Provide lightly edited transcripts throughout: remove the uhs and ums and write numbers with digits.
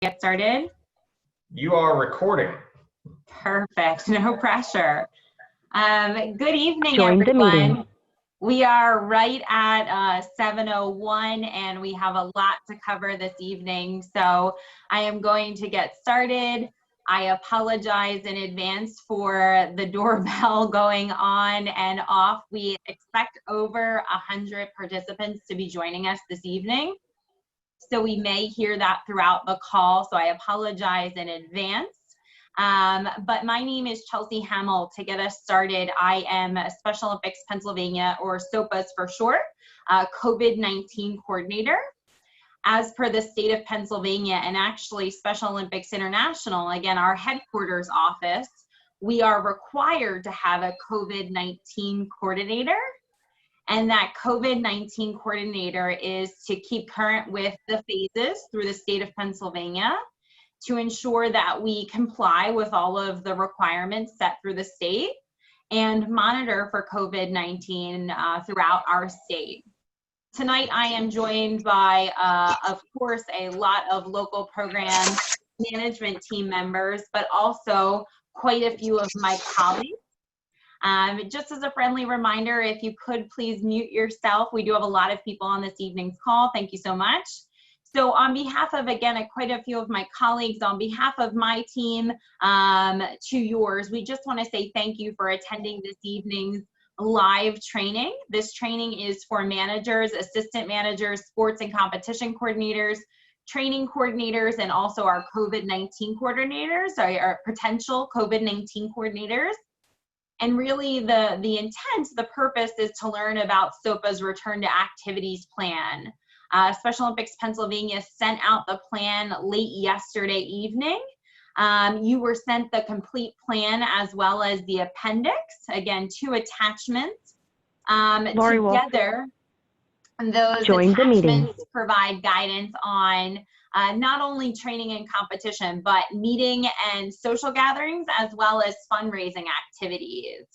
Get started? You are recording. Perfect, no pressure. Good evening, Join the everyone. meeting. We are right at 7:01 and we have a lot to cover this evening. So I am going to get started. I apologize in advance for the doorbell going on and off. We expect over 100 participants to be joining us this evening. So we may hear that throughout the call, so I apologize in advance. But my name is Chelsea Hamill. To get us started, I am a Special Olympics Pennsylvania, or SOPAS for short, COVID-19 coordinator. As per the state of Pennsylvania and actually Special Olympics International, again, our headquarters office, we are required to have a COVID-19 coordinator. And that COVID-19 coordinator is to keep current with the phases through the state of Pennsylvania to ensure that we comply with all of the requirements set through the state and monitor for COVID-19 throughout our state. Tonight, I am joined by, of course, a lot of local program management team members, but also quite a few of my colleagues. Just as a friendly reminder, if you could please mute yourself. We do have a lot of people on this evening's call. Thank you so much. So on behalf of, again, quite a few of my colleagues, on behalf of my team to yours, we just want to say thank you for attending this evening's live training. This training is for managers, assistant managers, sports and competition coordinators, training coordinators, and also our COVID-19 coordinators, our potential COVID-19 coordinators. And really the intent, the purpose is to learn about SOPA's return to activities plan. Special Olympics Pennsylvania sent out the plan late yesterday evening. You were sent the complete plan as well as the appendix, again, 2 attachments. Together, those attachments provide guidance on not only training and competition, but meeting and social gatherings, as well as fundraising activities.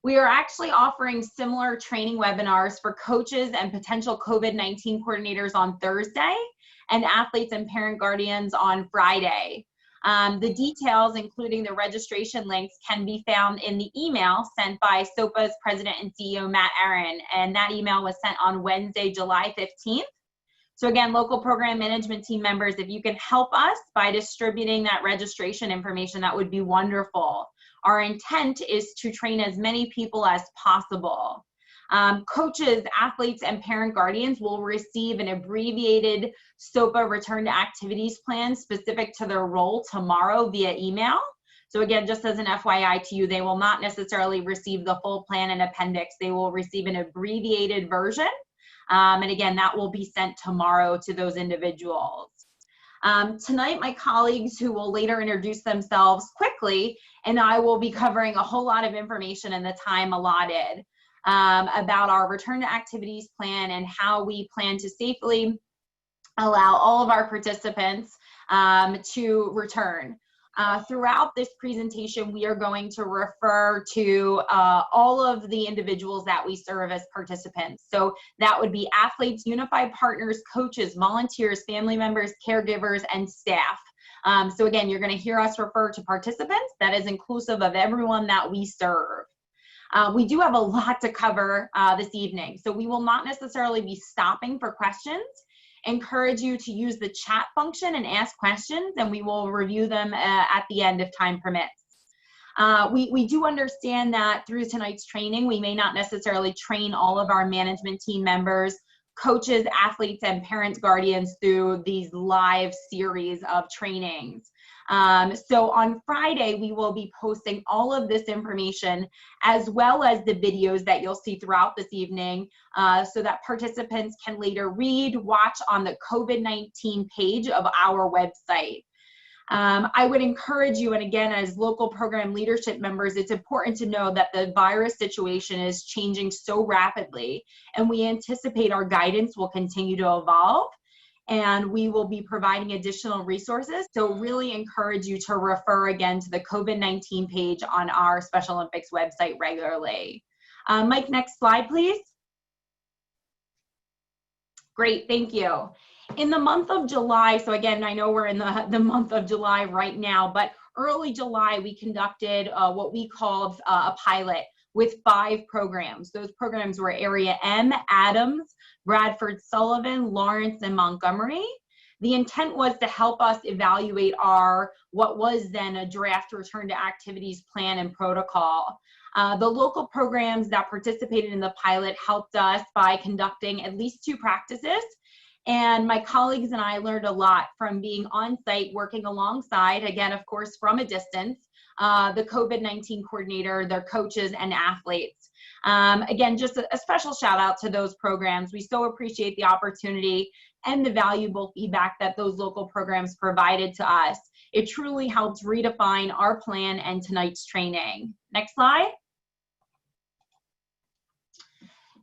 We are actually offering similar training webinars for coaches and potential COVID-19 coordinators on Thursday and athletes and parent guardians on Friday. The details, including the registration links, can be found in the email sent by SOPA's President and CEO, Matt Aaron, and that email was sent on Wednesday, July 15th. So again, local program management team members, if you can help us by distributing that registration information, that would be wonderful. Our intent is to train as many people as possible. Coaches, athletes, and parent guardians will receive an abbreviated SOPA return to activities plan specific to their role tomorrow via email. So again, just as an FYI to you, they will not necessarily receive the full plan and appendix. They will receive an abbreviated version. And again, that will be sent tomorrow to those individuals. Tonight, my colleagues, who will later introduce themselves quickly, and I will be covering a whole lot of information in the time allotted about our return to activities plan and how we plan to safely allow all of our participants to return. Throughout this presentation, we are going to refer to all of the individuals that we serve as participants. So that would be athletes, unified partners, coaches, volunteers, family members, caregivers, and staff. So again, you're going to hear us refer to participants. That is inclusive of everyone that we serve. We do have a lot to cover this evening, so we will not necessarily be stopping for questions. Encourage you to use the chat function and ask questions, and we will review them at the end if time permits. We do understand that through tonight's training, we may not necessarily train all of our management team members, coaches, athletes, and parents, guardians through these live series of trainings. So on Friday, we will be posting all of this information as well as the videos that you'll see throughout this evening so that participants can later read, watch on the COVID-19 page of our website. I would encourage you, and again, as local program leadership members, it's important to know that the virus situation is changing so rapidly, and we anticipate our guidance will continue to evolve. And we will be providing additional resources. So really encourage you to refer again to the COVID-19 page on our Special Olympics website regularly. Mike, next slide, please. Great, thank you. In the month of July, so again, I know we're in the month of July right now, but early July, we conducted what we called a pilot with 5 programs. Those programs were Area M, Adams, Bradford, Sullivan, Lawrence, and Montgomery. The intent was to help us evaluate what was then a draft return to activities plan and protocol. The local programs that participated in the pilot helped us by conducting at least 2 practices. And my colleagues and I learned a lot from being on site, working alongside, again, of course, from a distance, the COVID-19 coordinator, their coaches, and athletes. Again, just a special shout out to those programs. We so appreciate the opportunity and the valuable feedback that those local programs provided to us. It truly helped redefine our plan and tonight's training. Next slide.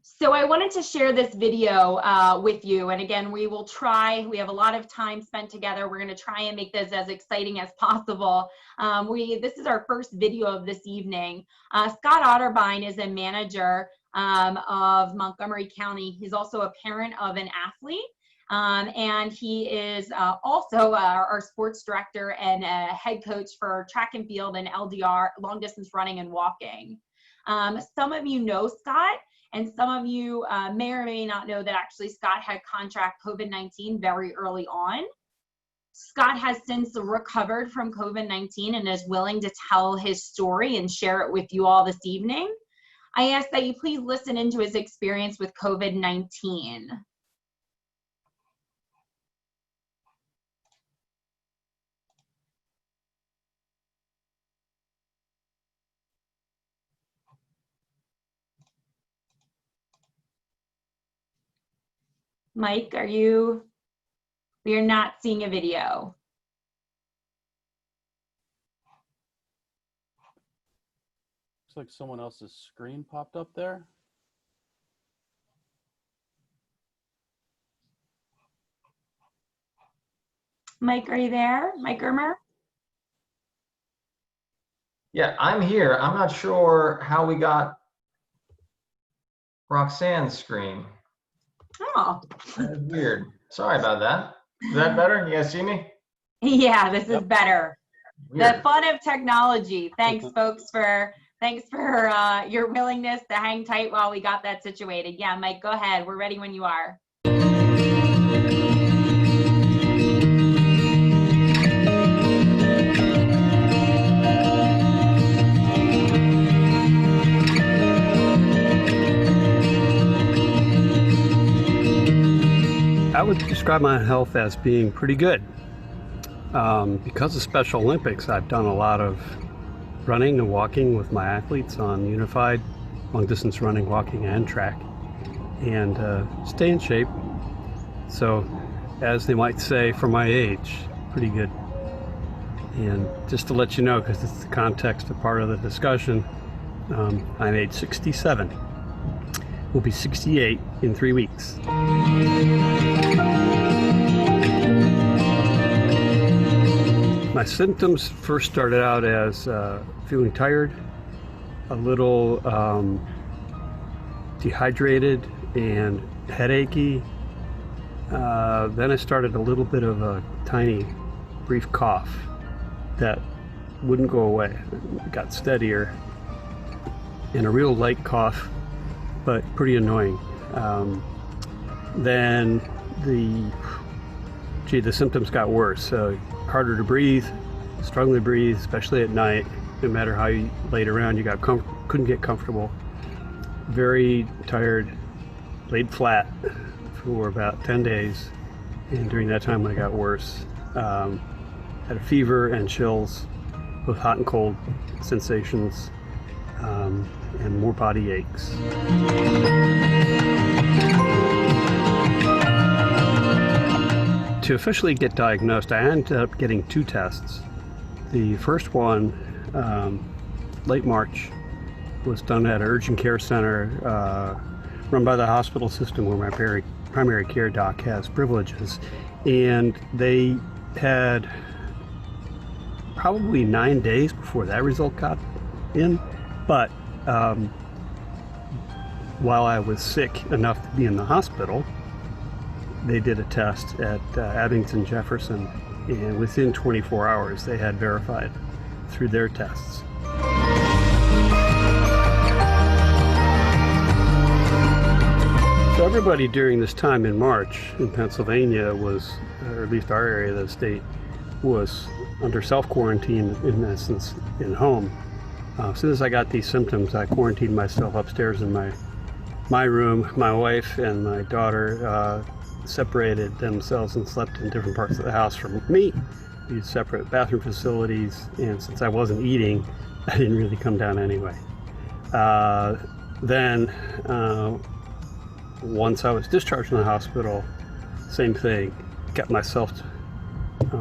So I wanted to share this video with you. And again, we have a lot of time spent together. We're gonna try and make this as exciting as possible. This is our first video of this evening. Scott Otterbein is a manager of Montgomery County. He's also a parent of an athlete. And he is also our sports director and head coach for track and field and LDR, long distance running and walking. Some of you know Scott, and some of you may or may not know that actually Scott had contract COVID-19 very early on. Scott has since recovered from COVID-19 and is willing to tell his story and share it with you all this evening. I ask that you please listen into his experience with COVID-19. Mike, we are not seeing a video. Looks like someone else's screen popped up there. Mike, are you there? Mike Germer? Yeah, I'm here. I'm not sure how we got Roxanne's screen. Oh. That's weird. Sorry about that. Is that better? You guys see me? Yeah, this is better. Weird. The fun of technology. Thanks, folks, for your willingness to hang tight while we got that situated. Yeah, Mike, go ahead. We're ready when you are. I would describe my health as being pretty good. Because of Special Olympics, I've done a lot of running and walking with my athletes on unified long distance running, walking, and track, and stay in shape. So, as they might say, for my age, pretty good. And just to let you know, because it's the context of part of the discussion, I'm age 67. We'll be 68 in 3 weeks. My symptoms first started out as feeling tired, a little dehydrated and headachy. Then I started a little bit of a tiny, brief cough that wouldn't go away. It got steadier, and a real light cough, but pretty annoying. Then the symptoms got worse. Harder to breathe, struggling to breathe, especially at night. No matter how you laid around, you couldn't get comfortable. Very tired, laid flat for about 10 days. And during that time, when it got worse, had a fever and chills, both hot and cold sensations, and more body aches. To officially get diagnosed, I ended up getting 2 tests. The first one, late March, was done at an urgent care center run by the hospital system where my primary care doc has privileges. And they had probably 9 days before that result got in. But while I was sick enough to be in the hospital, they did a test at Abington Jefferson, and within 24 hours they had verified through their tests. So everybody during this time in March in Pennsylvania was, or at least our area of the state, was under self-quarantine, in essence, in home. As soon as I got these symptoms, I quarantined myself upstairs in my room. My wife and my daughter separated themselves and slept in different parts of the house from me. We used separate bathroom facilities, and since I wasn't eating, I didn't really come down anyway. Then, once I was discharged from the hospital, same thing. Got myself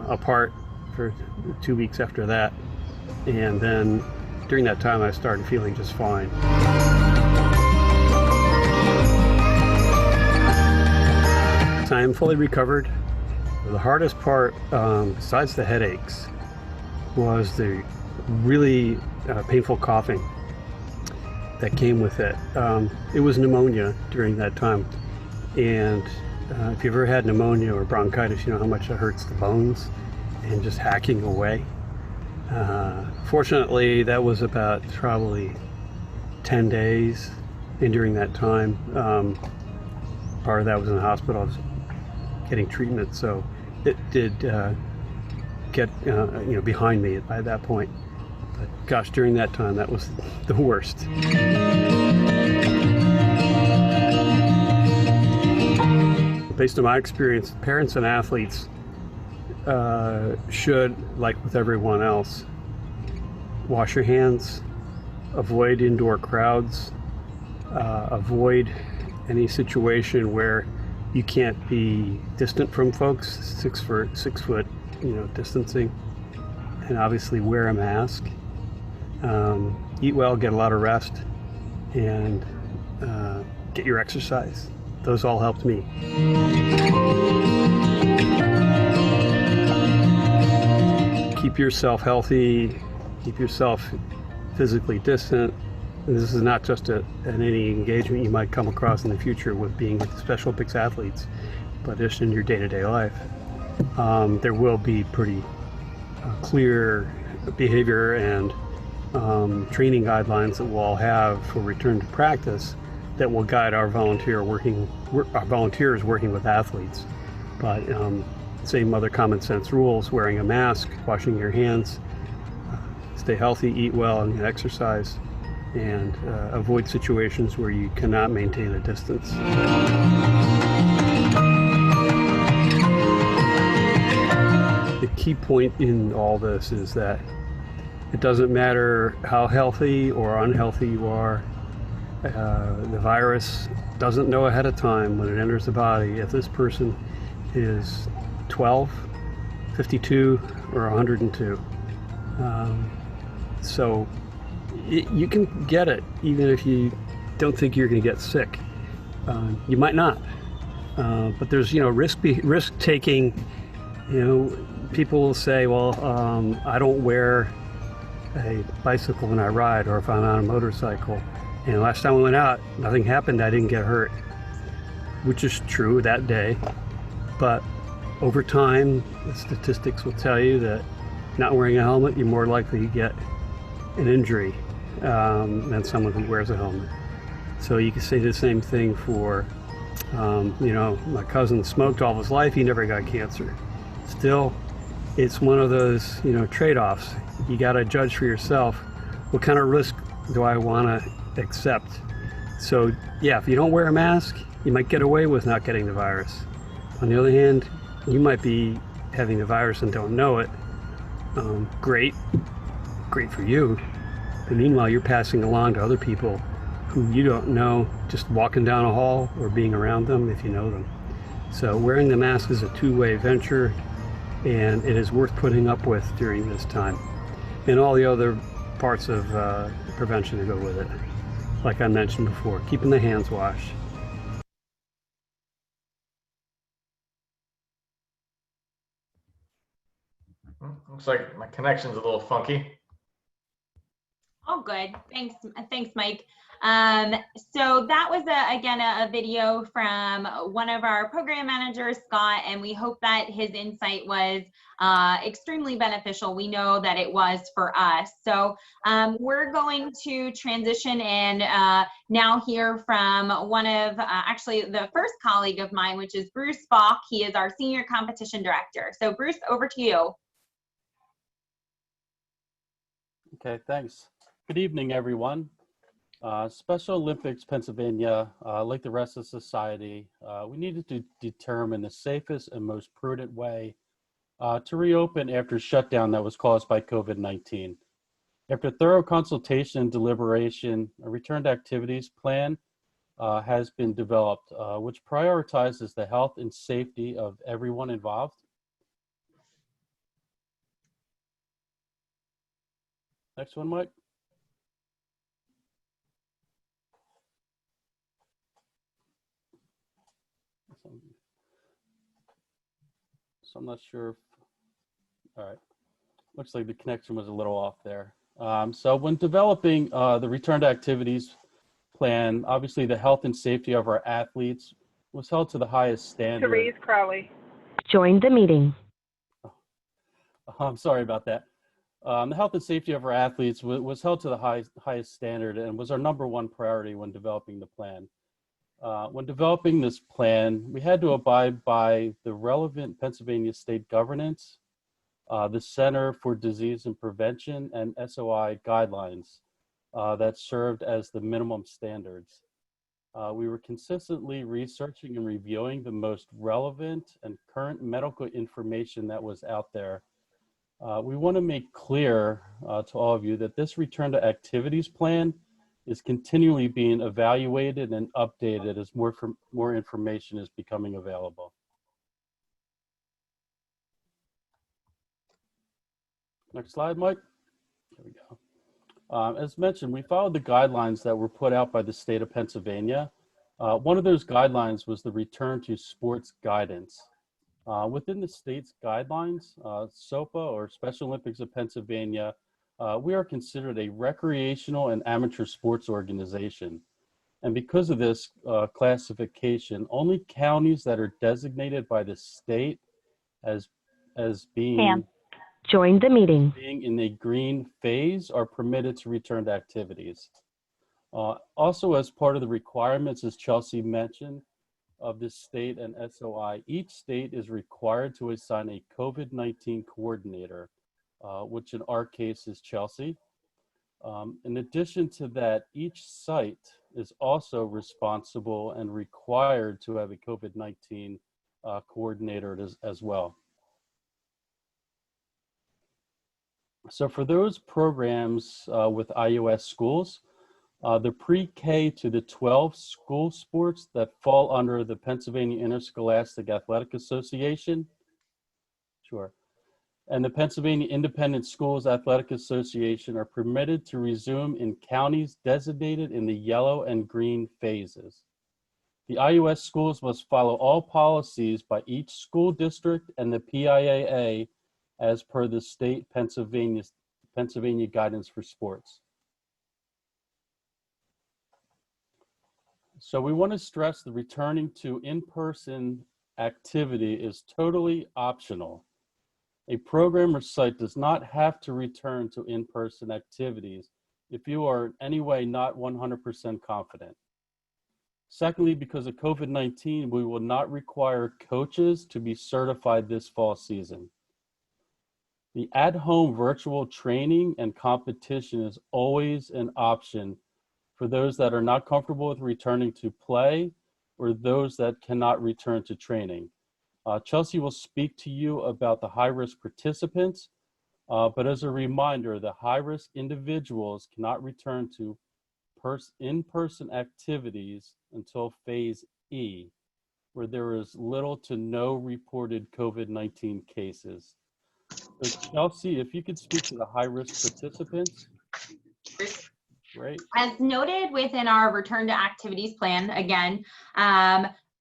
apart for 2 weeks after that, and then during that time I started feeling just fine. I am fully recovered. The hardest part, besides the headaches, was the really painful coughing that came with it. It was pneumonia during that time, and if you've ever had pneumonia or bronchitis, you know how much it hurts the bones and just hacking away. Fortunately, that was about probably 10 days, and during that time, part of that was in the hospital. I was getting treatment, so it did get behind me by that point. But gosh, during that time, that was the worst. Based on my experience, parents and athletes should, like with everyone else, wash your hands, avoid indoor crowds, avoid any situation where you can't be distant from folks, 6 foot distancing, and obviously wear a mask. Eat well, get a lot of rest, and get your exercise. Those all helped me. Keep yourself healthy, keep yourself physically distant. And this is not just in any engagement you might come across in the future with being with Special Olympics athletes, but just in your day-to-day life. There will be pretty clear behavior and training guidelines that we'll all have for return to practice that will guide our volunteers working with athletes. But same other common sense rules: wearing a mask, washing your hands, stay healthy, eat well, and exercise, and avoid situations where you cannot maintain a distance. The key point in all this is that it doesn't matter how healthy or unhealthy you are. The virus doesn't know ahead of time when it enters the body if this person is 12, 52, or 102. So you can get it even if you don't think you're going to get sick. You might not, but there's risk taking. People will say, well, I don't wear a bicycle when I ride, or if I'm on a motorcycle, and last time I went out nothing happened, I didn't get hurt, which is true that day, but over time the statistics will tell you that not wearing a helmet, you're more likely to get an injury than someone who wears a helmet. So you can say the same thing for my cousin smoked all his life, he never got cancer. Still, it's one of those trade-offs. You got to judge for yourself, what kind of risk do I want to accept? So yeah, if you don't wear a mask, you might get away with not getting the virus. On the other hand, you might be having the virus and don't know it. Great for you, but meanwhile you're passing along to other people who you don't know, just walking down a hall or being around them if you know them. So wearing the mask is a two-way venture, and it is worth putting up with during this time, and all the other parts of prevention to go with it, like I mentioned before, keeping the hands washed. Looks like my connection's a little funky. Oh, good. Thanks, Mike. So that was again a video from one of our program managers, Scott, and we hope that his insight was extremely beneficial. We know that it was for us. So we're going to transition and now hear from one of actually the first colleague of mine, which is Bruce Bach. He is our Senior Competition Director. So Bruce, over to you. Okay, thanks. Good evening, everyone. Special Olympics Pennsylvania, like the rest of society, we needed to determine the safest and most prudent way to reopen after shutdown that was caused by COVID-19. After thorough consultation and deliberation, a return to activities plan has been developed, which prioritizes the health and safety of everyone involved. Next one, Mike. So I'm not sure if, all right. Looks like the connection was a little off there. So when developing the return to activities plan, obviously the health and safety of our athletes was held to the highest standard. Therese Crowley. Join the meeting. I'm sorry about that. The health and safety of our athletes was held to the highest standard and was our #1 priority when developing the plan. When developing this plan, we had to abide by the relevant Pennsylvania state governance, the Center for Disease and Prevention, and SOI guidelines that served as the minimum standards. We were consistently researching and reviewing the most relevant and current medical information that was out there. We want to make clear to all of you that this return to activities plan is continually being evaluated and updated as more information is becoming available. Next slide, Mike. There we go. As mentioned, we followed the guidelines that were put out by the state of Pennsylvania. One of those guidelines was the return to sports guidance. Within the state's guidelines, SOPA, or Special Olympics of Pennsylvania, we are considered a recreational and amateur sports organization. And because of this classification, only counties that are designated by the state as being Join the meeting. being in the green phase are permitted to return to activities. Also, as part of the requirements, as Chelsea mentioned, of the state and SOI, each state is required to assign a COVID-19 coordinator, which in our case is Chelsea. In addition to that, each site is also responsible and required to have a COVID-19 coordinator as well. So for those programs with IUS schools, the pre-K to the 12 school sports that fall under the Pennsylvania Interscholastic Athletic Association, sure, and the Pennsylvania Independent Schools Athletic Association are permitted to resume in counties designated in the yellow and green phases. The IUS schools must follow all policies by each school district and the PIAA as per the state Pennsylvania guidance for sports. So we want to stress the returning to in-person activity is totally optional. A program or site does not have to return to in-person activities if you are in any way not 100% confident. Secondly, because of COVID-19, we will not require coaches to be certified this fall season. The at-home virtual training and competition is always an option for those that are not comfortable with returning to play or those that cannot return to training. Chelsea will speak to you about the high-risk participants, but as a reminder, the high-risk individuals cannot return to in-person activities until phase E, where there is little to no reported COVID-19 cases. So Chelsea, if you could speak to the high-risk participants. Great. As noted within our return to activities plan, again,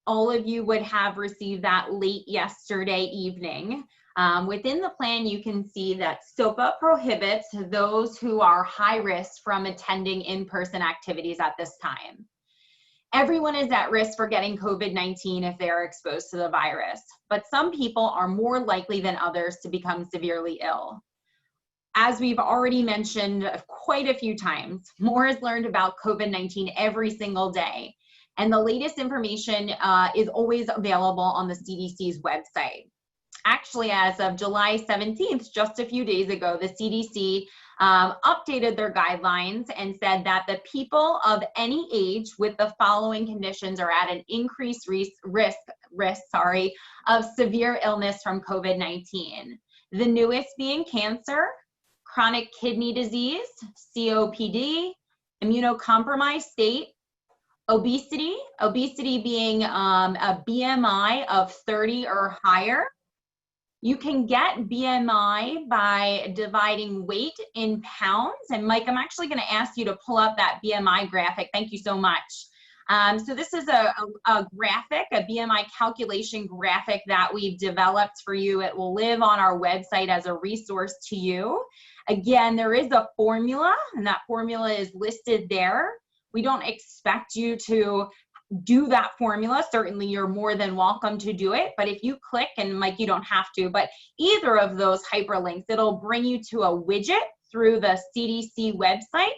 all of you would have received that late yesterday evening. Within the plan, you can see that SOPA prohibits those who are high risk from attending in-person activities at this time. Everyone is at risk for getting COVID-19 if they are exposed to the virus, but some people are more likely than others to become severely ill. As we've already mentioned quite a few times, more is learned about COVID-19 every single day, and the latest information is always available on the CDC's website. Actually, as of July 17th, just a few days ago, the CDC updated their guidelines and said that the people of any age with the following conditions are at an increased risk of severe illness from COVID-19. The newest being cancer, chronic kidney disease, COPD, immunocompromised state, obesity being a BMI of 30 or higher. You can get BMI by dividing weight in pounds. And Mike, I'm actually going to ask you to pull up that BMI graphic. Thank you so much. So this is a graphic, a BMI calculation graphic that we've developed for you. It will live on our website as a resource to you. Again, there is a formula, and that formula is listed there. We don't expect you to do that formula. Certainly you're more than welcome to do it, but if you click, and Mike, you don't have to, but either of those hyperlinks, it'll bring you to a widget through the CDC website,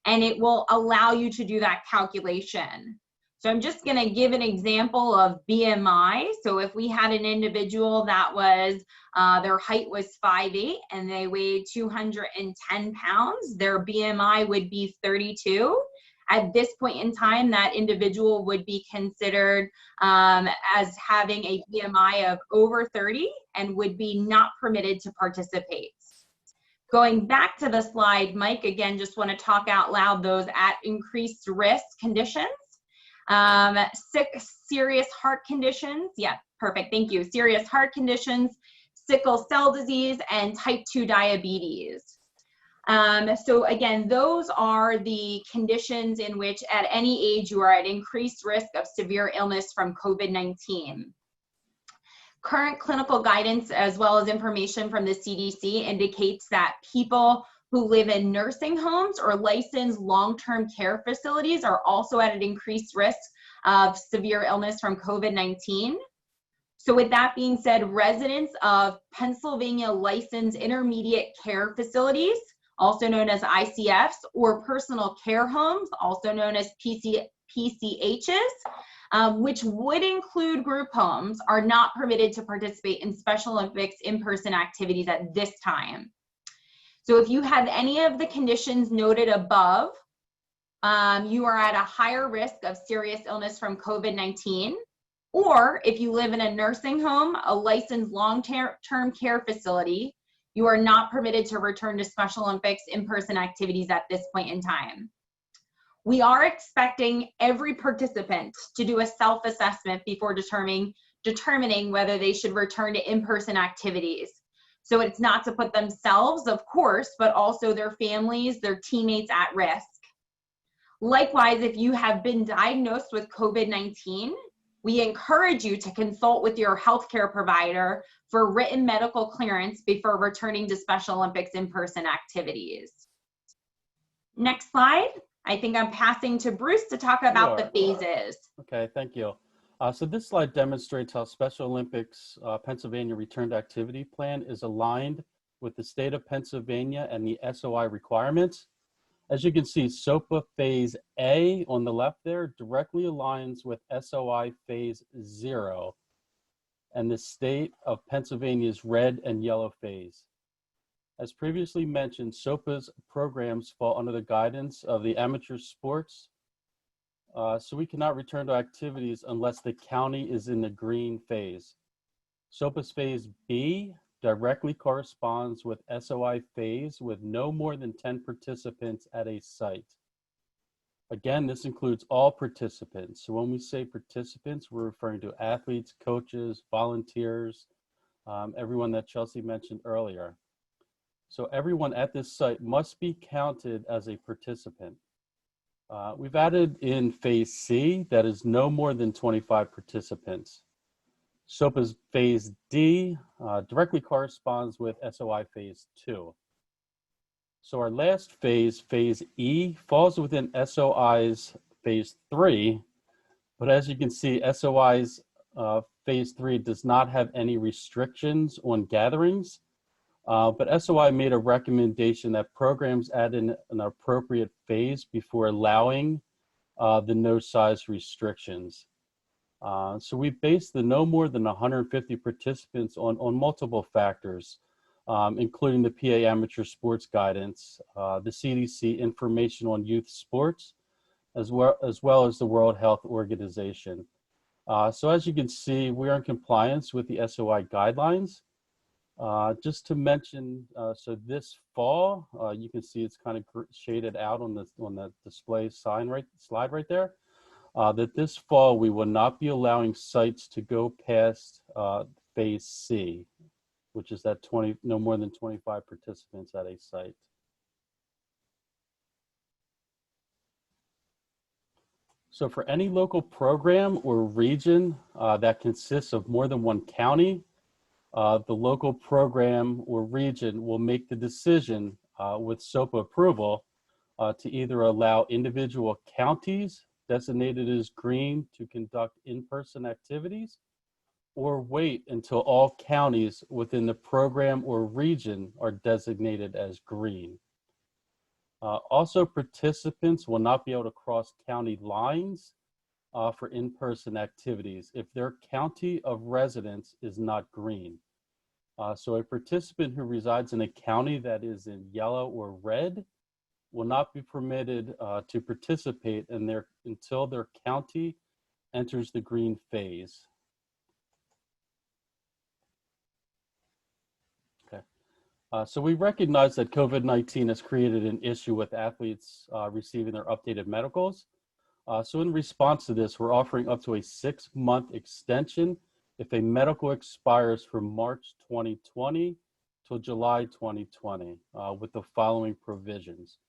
and it will allow you to do that calculation. So I'm just going to give an example of BMI. So if we had an individual that was, their height was 5'8" and they weighed 210 pounds, their BMI would be 32. At this point in time, that individual would be considered as having a BMI of over 30 and would be not permitted to participate. Going back to the slide, Mike, again, just want to talk out loud those at increased risk conditions. Serious heart conditions. Yeah, perfect. Thank you. Serious heart conditions, sickle cell disease, and type 2 diabetes. So again, those are the conditions in which at any age you are at increased risk of severe illness from COVID-19. Current clinical guidance as well as information from the CDC indicates that people who live in nursing homes or licensed long-term care facilities are also at an increased risk of severe illness from COVID-19. So with that being said, residents of Pennsylvania licensed intermediate care facilities, also known as ICFs, or personal care homes, also known as PCHs, which would include group homes, are not permitted to participate in Special Olympics in-person activities at this time. So if you have any of the conditions noted above, you are at a higher risk of serious illness from COVID-19, or if you live in a nursing home, a licensed long-term care facility, you are not permitted to return to Special Olympics in-person activities at this point in time. We are expecting every participant to do a self-assessment before determining whether they should return to in-person activities. So it's not to put themselves, of course, but also their families, their teammates at risk. Likewise, if you have been diagnosed with COVID-19, we encourage you to consult with your healthcare provider for written medical clearance before returning to Special Olympics in-person activities. Next slide. I think I'm passing to Bruce to talk about the phases. Okay, thank you. So this slide demonstrates how Special Olympics Pennsylvania Return to Activity Plan is aligned with the state of Pennsylvania and the SOI requirements. As you can see, SOPA Phase A on the left there directly aligns with SOI Phase 0 and the state of Pennsylvania's red and yellow phase. As previously mentioned, SOPA's programs fall under the guidance of the amateur sports, so we cannot return to activities unless the county is in the green phase. SOPA's Phase B directly corresponds with SOI phase with no more than 10 participants at a site. Again, this includes all participants. So when we say participants, we're referring to athletes, coaches, volunteers, everyone that Chelsea mentioned earlier. So everyone at this site must be counted as a participant. We've added in Phase C that is no more than 25 participants. SOPA's Phase D directly corresponds with SOI Phase 2. So our last phase, Phase E, falls within SOI's Phase 3, but as you can see, SOI's Phase 3 does not have any restrictions on gatherings, but SOI made a recommendation that programs add in an appropriate phase before allowing the no size restrictions. So we based the no more than 150 participants on multiple factors, including the PA Amateur Sports Guidance, the CDC information on youth sports, as well as the World Health Organization. So as you can see, we are in compliance with the SOI guidelines. Just to mention, so this fall, you can see it's kind of shaded out on the display slide right there. That this fall we will not be allowing sites to go past Phase C, which is that no more than 25 participants at a site. So for any local program or region that consists of more than one county, the local program or region will make the decision with SOPA approval to either allow individual counties designated as green to conduct in-person activities, or wait until all counties within the program or region are designated as green. Also, participants will not be able to cross county lines for in-person activities if their county of residence is not green. So a participant who resides in a county that is in yellow or red will not be permitted to participate until their county enters the green phase. Okay. So we recognize that COVID-19 has created an issue with athletes receiving their updated medicals. So in response to this, we're offering up to a 6-month extension if a medical expires from March 2020 till July 2020 with the following provisions.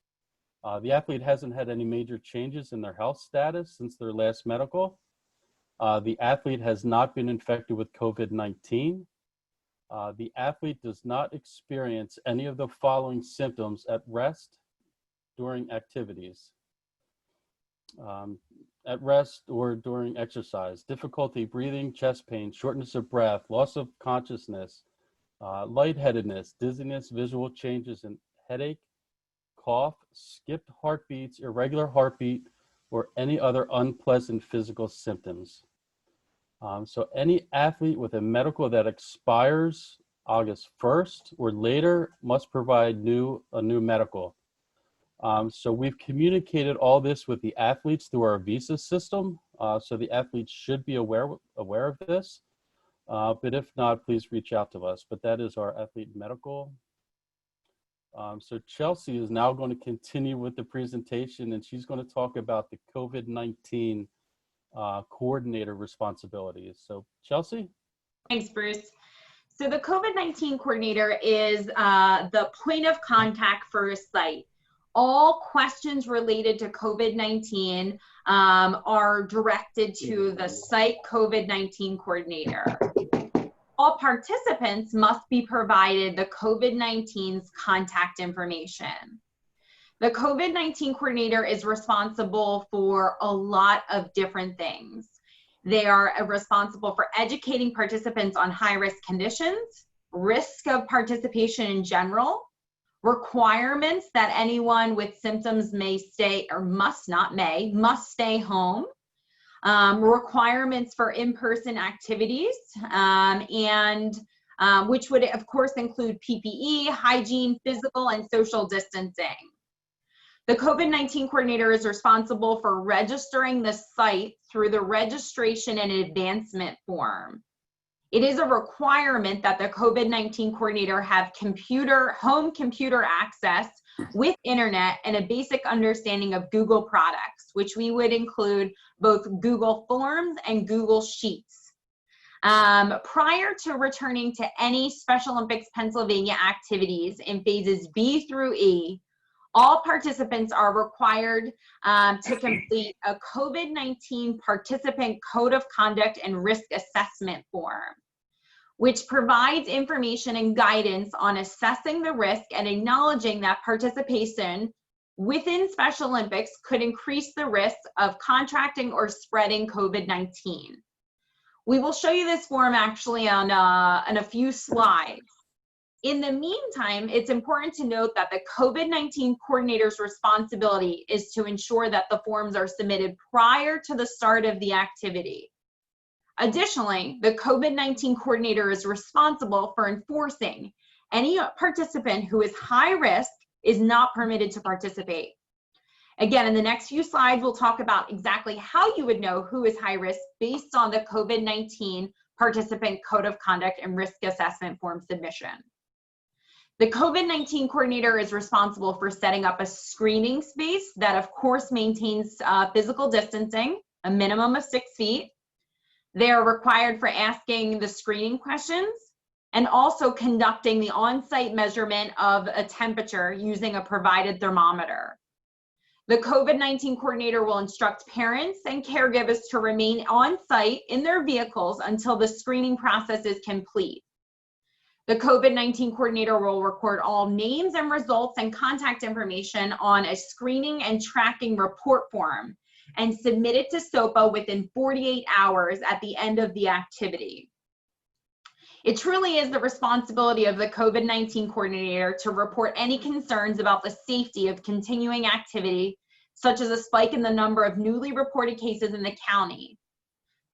The athlete hasn't had any major changes in their health status since their last medical. The athlete has not been infected with COVID-19. The athlete does not experience any of the following symptoms at rest during activities. At rest or during exercise: difficulty breathing, chest pain, shortness of breath, loss of consciousness, lightheadedness, dizziness, visual changes, and headache, cough, skipped heartbeats, irregular heartbeat, or any other unpleasant physical symptoms. So any athlete with a medical that expires August 1st or later must provide a new medical. So we've communicated all this with the athletes through our visa system. So the athletes should be aware of this. But if not, please reach out to us. But that is our athlete medical. So Chelsea is now going to continue with the presentation, and she's going to talk about the COVID-19 coordinator responsibilities. So Chelsea? Thanks, Bruce. So the COVID-19 coordinator is the point of contact for a site. All questions related to COVID-19 are directed to the site COVID-19 coordinator. All participants must be provided the COVID-19's contact information. The COVID-19 coordinator is responsible for a lot of different things. They are responsible for educating participants on high-risk conditions, risk of participation in general, requirements that anyone with symptoms must stay home, requirements for in-person activities, and which would of course include PPE, hygiene, physical and social distancing. The COVID-19 coordinator is responsible for registering the site through the registration and advancement form. It is a requirement that the COVID-19 coordinator have home computer access with internet and a basic understanding of Google products, which we would include both Google Forms and Google Sheets. Prior to returning to any Special Olympics Pennsylvania activities in phases B through E, All participants are required to complete a COVID-19 participant code of conduct and risk assessment form, which provides information and guidance on assessing the risk and acknowledging that participation within Special Olympics could increase the risk of contracting or spreading COVID-19. We will show you this form actually on in a few slides. In the meantime, it's important to note that the COVID-19 coordinator's responsibility is to ensure that the forms are submitted prior to the start of the activity. Additionally, the COVID-19 coordinator is responsible for enforcing any participant who is high risk is not permitted to participate. Again, in the next few slides, we'll talk about exactly how you would know who is high risk based on the COVID-19 participant code of conduct and risk assessment form submission. The COVID-19 coordinator is responsible for setting up a screening space that of course maintains physical distancing, a minimum of 6 feet. They are required for asking the screening questions and also conducting the on-site measurement of a temperature using a provided thermometer. The COVID-19 coordinator will instruct parents and caregivers to remain on-site in their vehicles until the screening process is complete. The COVID-19 coordinator will record all names and results and contact information on a screening and tracking report form and submit it to SOPA within 48 hours at the end of the activity. It truly is the responsibility of the COVID-19 coordinator to report any concerns about the safety of continuing activity, such as a spike in the number of newly reported cases in the county.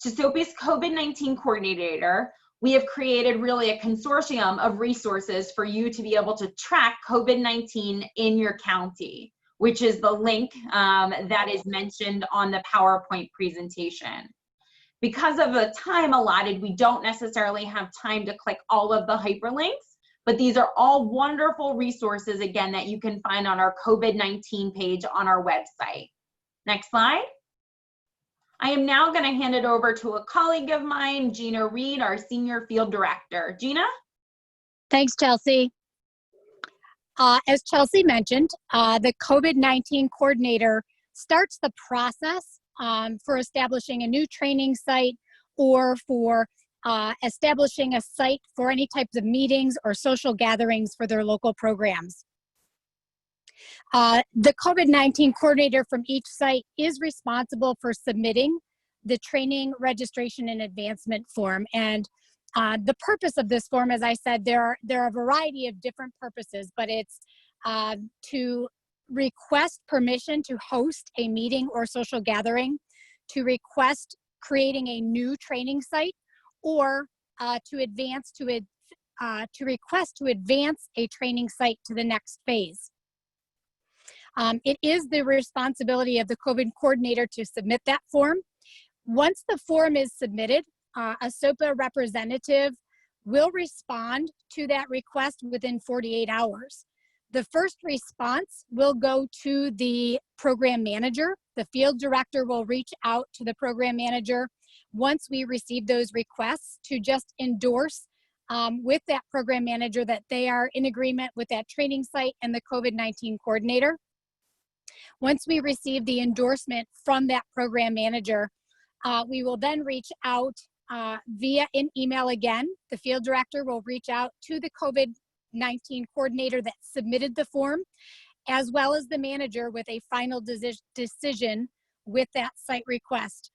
To SOPA's COVID-19 coordinator, we have created really a consortium of resources for you to be able to track COVID-19 in your county, which is the link that is mentioned on the PowerPoint presentation. Because of the time allotted, we don't necessarily have time to click all of the hyperlinks, but these are all wonderful resources, again, that you can find on our COVID-19 page on our website. Next slide. I am now going to hand it over to a colleague of mine, Gina Reed, our Senior Field Director. Gina? Thanks, Chelsea. As Chelsea mentioned, the COVID-19 coordinator starts the process for establishing a new training site or for establishing a site for any types of meetings or social gatherings for their local programs. The COVID-19 coordinator from each site is responsible for submitting the training registration and advancement form. And the purpose of this form, as I said, there are a variety of different purposes, but it's to request permission to host a meeting or social gathering, to request creating a new training site, or to request to advance a training site to the next phase. It is the responsibility of the COVID coordinator to submit that form. Once the form is submitted, a SOPA representative will respond to that request within 48 hours. The first response will go to the program manager. The field director will reach out to the program manager once we receive those requests to just endorse with that program manager that they are in agreement with that training site and the COVID-19 coordinator. Once we receive the endorsement from that program manager, we will then reach out via an email again. The field director will reach out to the COVID-19 coordinator that submitted the form, as well as the manager with a final decision with that site request.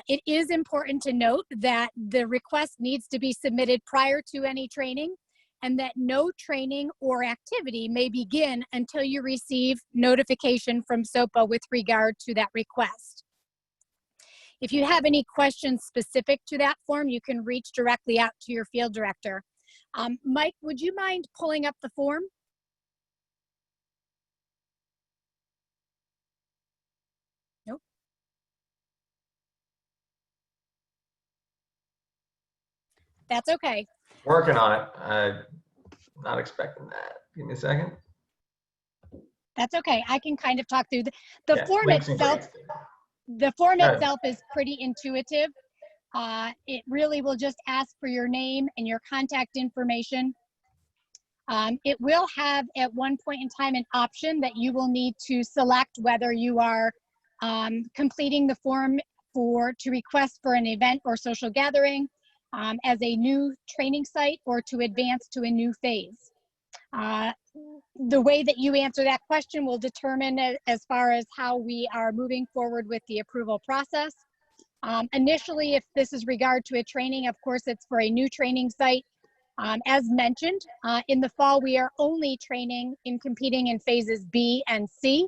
It is important to note that the request needs to be submitted prior to any training, and that no training or activity may begin until you receive notification from SOPA with regard to that request. If you have any questions specific to that form, you can reach directly out to your field director. Mike, would you mind pulling up the form? Nope. That's okay. Working on it. I'm not expecting that. Give me a second. That's okay. I can kind of talk through the Yeah, form links and itself. grades. The form Good. itself is pretty intuitive. It really will just ask for your name and your contact information. It will have at one point in time an option that you will need to select whether you are completing the form to request for an event or social gathering as a new training site or to advance to a new phase. The way that you answer that question will determine as far as how we are moving forward with the approval process. Initially, if this is regard to a training, of course, it's for a new training site. As mentioned, in the fall, we are only training in competing in phases B and C.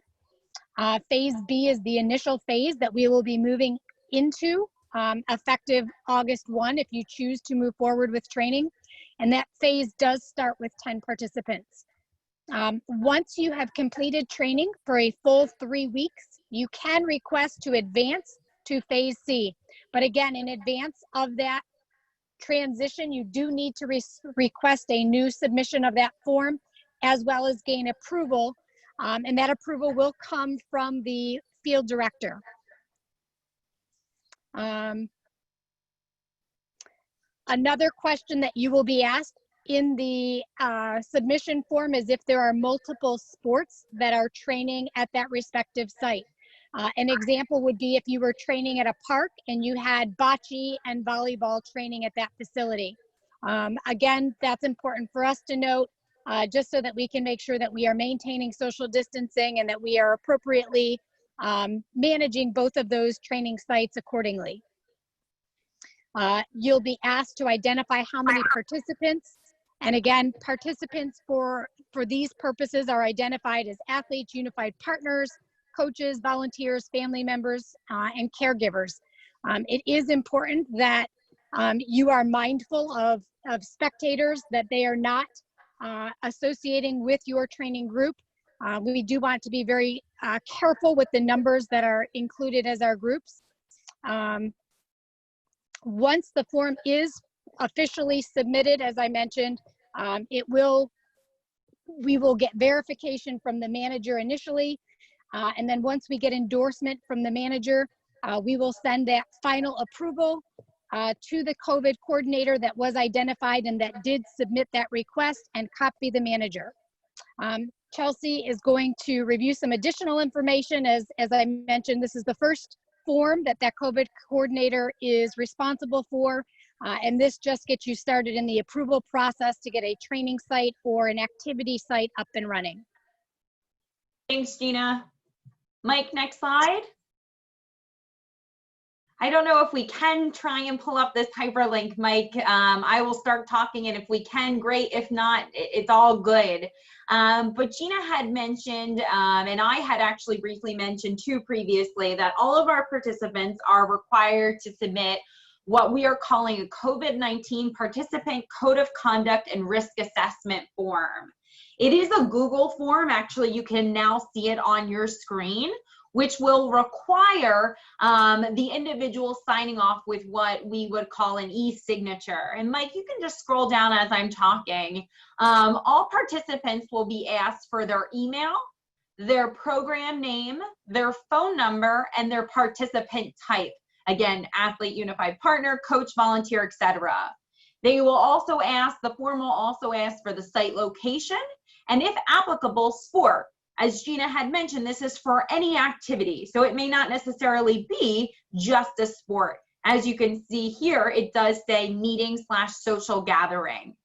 Phase B is the initial phase that we will be moving into effective August 1 if you choose to move forward with training. And that phase does start with 10 participants. Once you have completed training for a full 3 weeks, you can request to advance to phase C. But again, in advance of that transition, you do need to request a new submission of that form as well as gain approval. And that approval will come from the field director. Another question that you will be asked in the submission form is if there are multiple sports that are training at that respective site. An example would be if you were training at a park and you had bocce and volleyball training at that facility. Again, that's important for us to note, just so that we can make sure that we are maintaining social distancing and that we are appropriately managing both of those training sites accordingly. You'll be asked to identify how many participants. And again, participants for these purposes are identified as athletes, unified partners, coaches, volunteers, family members, and caregivers. It is important that you are mindful of spectators, that they are not associating with your training group. We do want to be very careful with the numbers that are included as our groups. Once the form is officially submitted, as I mentioned, we will get verification from the manager initially. And then once we get endorsement from the manager, we will send that final approval to the COVID coordinator that was identified and that did submit that request and copy the manager. Chelsea is going to review some additional information. As I mentioned, this is the first form that COVID coordinator is responsible for. And this just gets you started in the approval process to get a training site or an activity site up and running. Thanks, Gina. Mike, next slide. I don't know if we can try and pull up this hyperlink, Mike. I will start talking, and if we can, great. If not, it's all good. But Gina had mentioned, and I had actually briefly mentioned too previously, that all of our participants are required to submit what we are calling a COVID-19 Participant Code of Conduct and Risk Assessment form. It is a Google form. Actually, you can now see it on your screen, which will require the individual signing off with what we would call an e-signature. And Mike, you can just scroll down as I'm talking. All participants will be asked for their email, their program name, their phone number, and their participant type. Again, athlete, unified partner, coach, volunteer, etc. They will also ask, the form will also ask for the site location, and if applicable, sport. As Gina had mentioned, this is for any activity, so it may not necessarily be just a sport. As you can see here, it does say meeting/social gathering.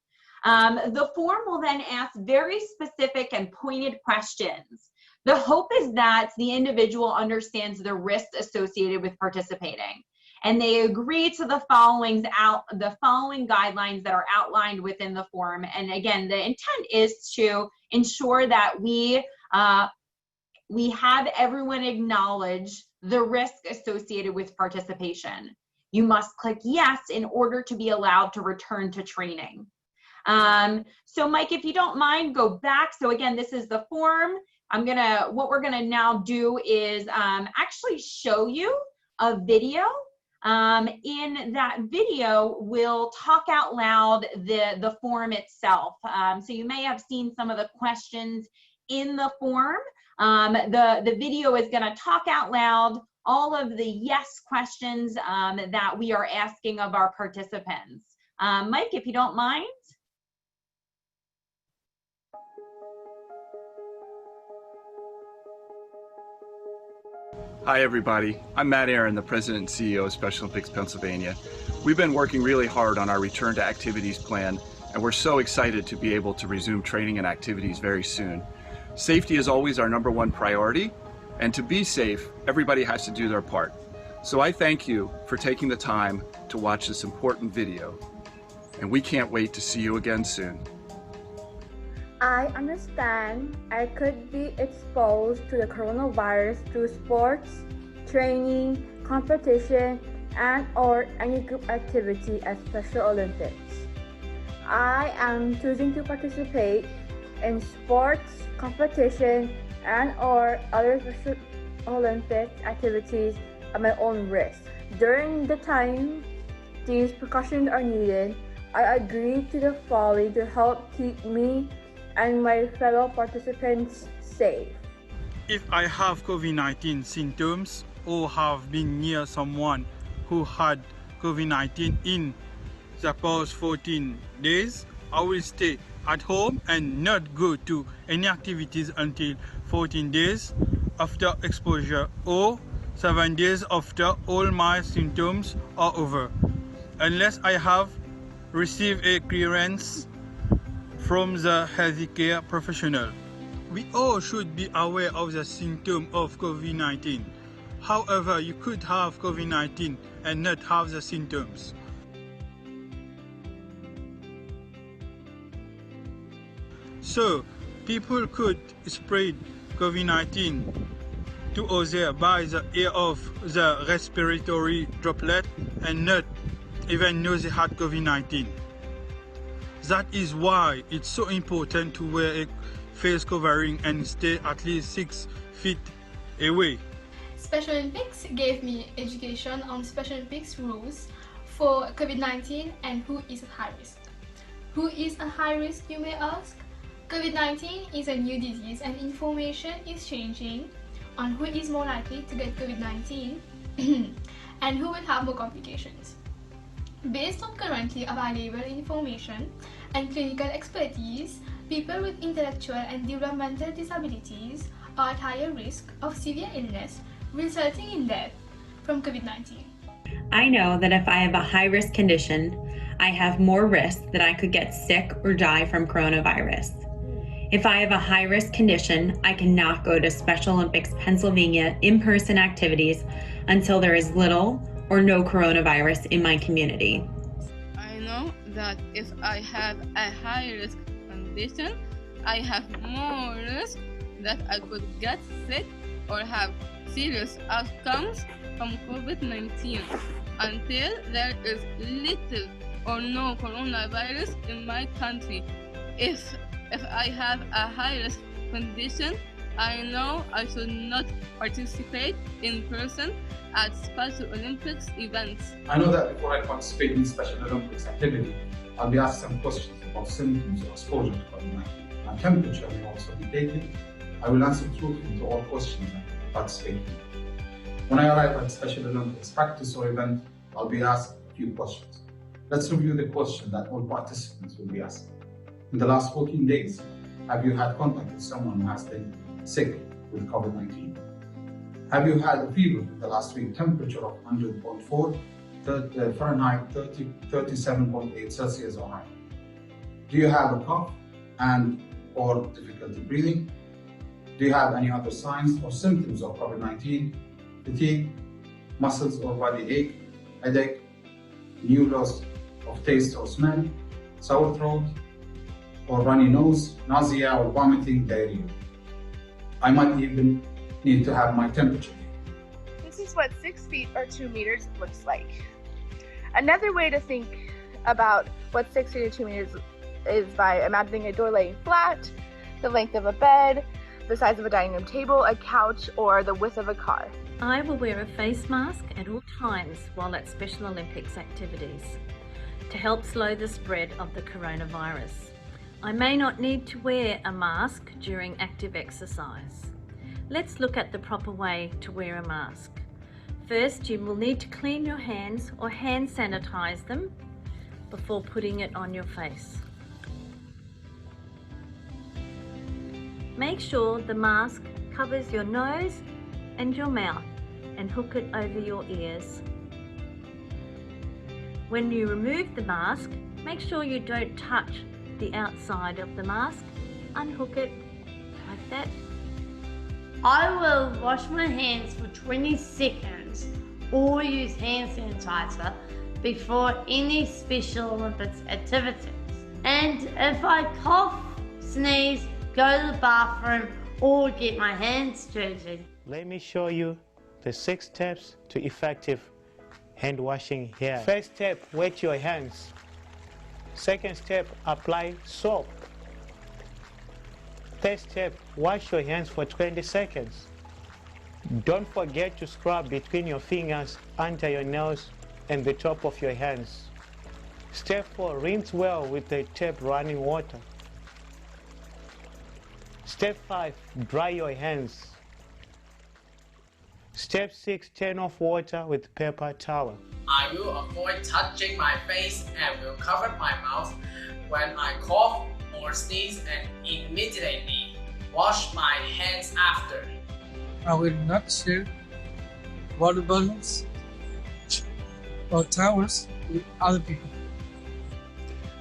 The form will then ask very specific and pointed questions. The hope is that the individual understands the risks associated with participating, and they agree to the following guidelines that are outlined within the form. And again, the intent is to ensure that we have everyone acknowledge the risk associated with participation. You must click yes in order to be allowed to return to training. So Mike, if you don't mind, go back. So again, this is the form. What we're gonna now do is actually show you a video. In that video, we'll talk out loud the form itself. So you may have seen some of the questions in the form. The video is gonna talk out loud all of the yes questions that we are asking of our participants. Mike, if you don't mind. Hi everybody, I'm Matt Aaron, the President and CEO of Special Olympics Pennsylvania. We've been working really hard on our return to activities plan, and we're so excited to be able to resume training and activities very soon. Safety is always our #1 priority, and to be safe, everybody has to do their part. So I thank you for taking the time to watch this important video, and we can't wait to see you again soon. I understand I could be exposed to the coronavirus through sports, training, competition, and/or any group activity at Special Olympics. I am choosing to participate in sports, competition, and/or other Special Olympic activities at my own risk. During the time these precautions are needed, I agree to the following to help keep me and my fellow participants safe. If I have COVID-19 symptoms or have been near someone who had COVID-19 in the past 14 days, I will stay at home and not go to any activities until 14 days after exposure or 7 days after all my symptoms are over, unless I have received a clearance from the healthcare professional. We all should be aware of the symptom of COVID-19. However, you could have COVID-19 and not have the symptoms. So, people could spread COVID-19 to others by the air of the respiratory droplet and not even know they had COVID-19. That is why it's so important to wear a face covering and stay at least 6 feet away. Special Olympics gave me education on Special Olympics rules for COVID-19 and who is at high risk. Who is at high risk, you may ask? COVID-19 is a new disease and information is changing on who is more likely to get COVID-19 and who will have more complications. Based on currently available information and clinical expertise, people with intellectual and developmental disabilities are at higher risk of severe illness resulting in death from COVID-19. I know that if I have a high-risk condition, I have more risk that I could get sick or die from coronavirus. If I have a high-risk condition, I cannot go to Special Olympics Pennsylvania in-person activities until there is little or no coronavirus in my community. I know that if I have a high-risk condition, I have more risk that I could get sick or have serious outcomes from COVID-19 until there is little or no coronavirus in my country. If I have a high-risk condition, I know I should not participate in person at Special Olympics events. I know that before I participate in Special Olympics activity, I'll be asked some questions about symptoms or exposure to COVID-19. My temperature may also be taken. I will answer truthfully to all questions and participate in. When I arrive at Special Olympics practice or event, I'll be asked a few questions. Let's review the question that all participants will be asked. In the last 14 days, have you had contact with someone who has been sick with COVID-19? Have you had a fever in the last week, temperature of 100.4 Fahrenheit, 37.8 Celsius or higher? Do you have a cough and or difficulty breathing? Do you have any other signs or symptoms of COVID-19? Fatigue, muscles or body ache, headache, new loss of taste or smell, sore throat, or runny nose, nausea or vomiting, diarrhea. I might even need to have my temperature. This is what 6 feet or 2 meters looks like. Another way to think about what 6 feet or 2 meters is by imagining a door laying flat, the length of a bed, the size of a dining room table, a couch, or the width of a car. I will wear a face mask at all times while at Special Olympics activities to help slow the spread of the coronavirus. I may not need to wear a mask during active exercise. Let's look at the proper way to wear a mask. First, you will need to clean your hands or hand sanitize them before putting it on your face. Make sure the mask covers your nose and your mouth and hook it over your ears. When you remove the mask, make sure you don't touch the outside of the mask. Unhook it like that. I will wash my hands for 20 seconds or use hand sanitizer before any Special Olympics activities. And if I cough, sneeze, go to the bathroom or get my hands dirty. Let me show you the 6 steps to effective hand washing here. First step, wet your hands. Second step, apply soap. Third step, wash your hands for 20 seconds. Don't forget to scrub between your fingers, under your nails, and the top of your hands. Step 4, rinse well with the tap running water. Step 5, dry your hands. Step 6, turn off water with paper towel. I will avoid touching my face and will cover my mouth when I cough or sneeze and immediately wash my hands after. I will not share water bottles or towels with other people.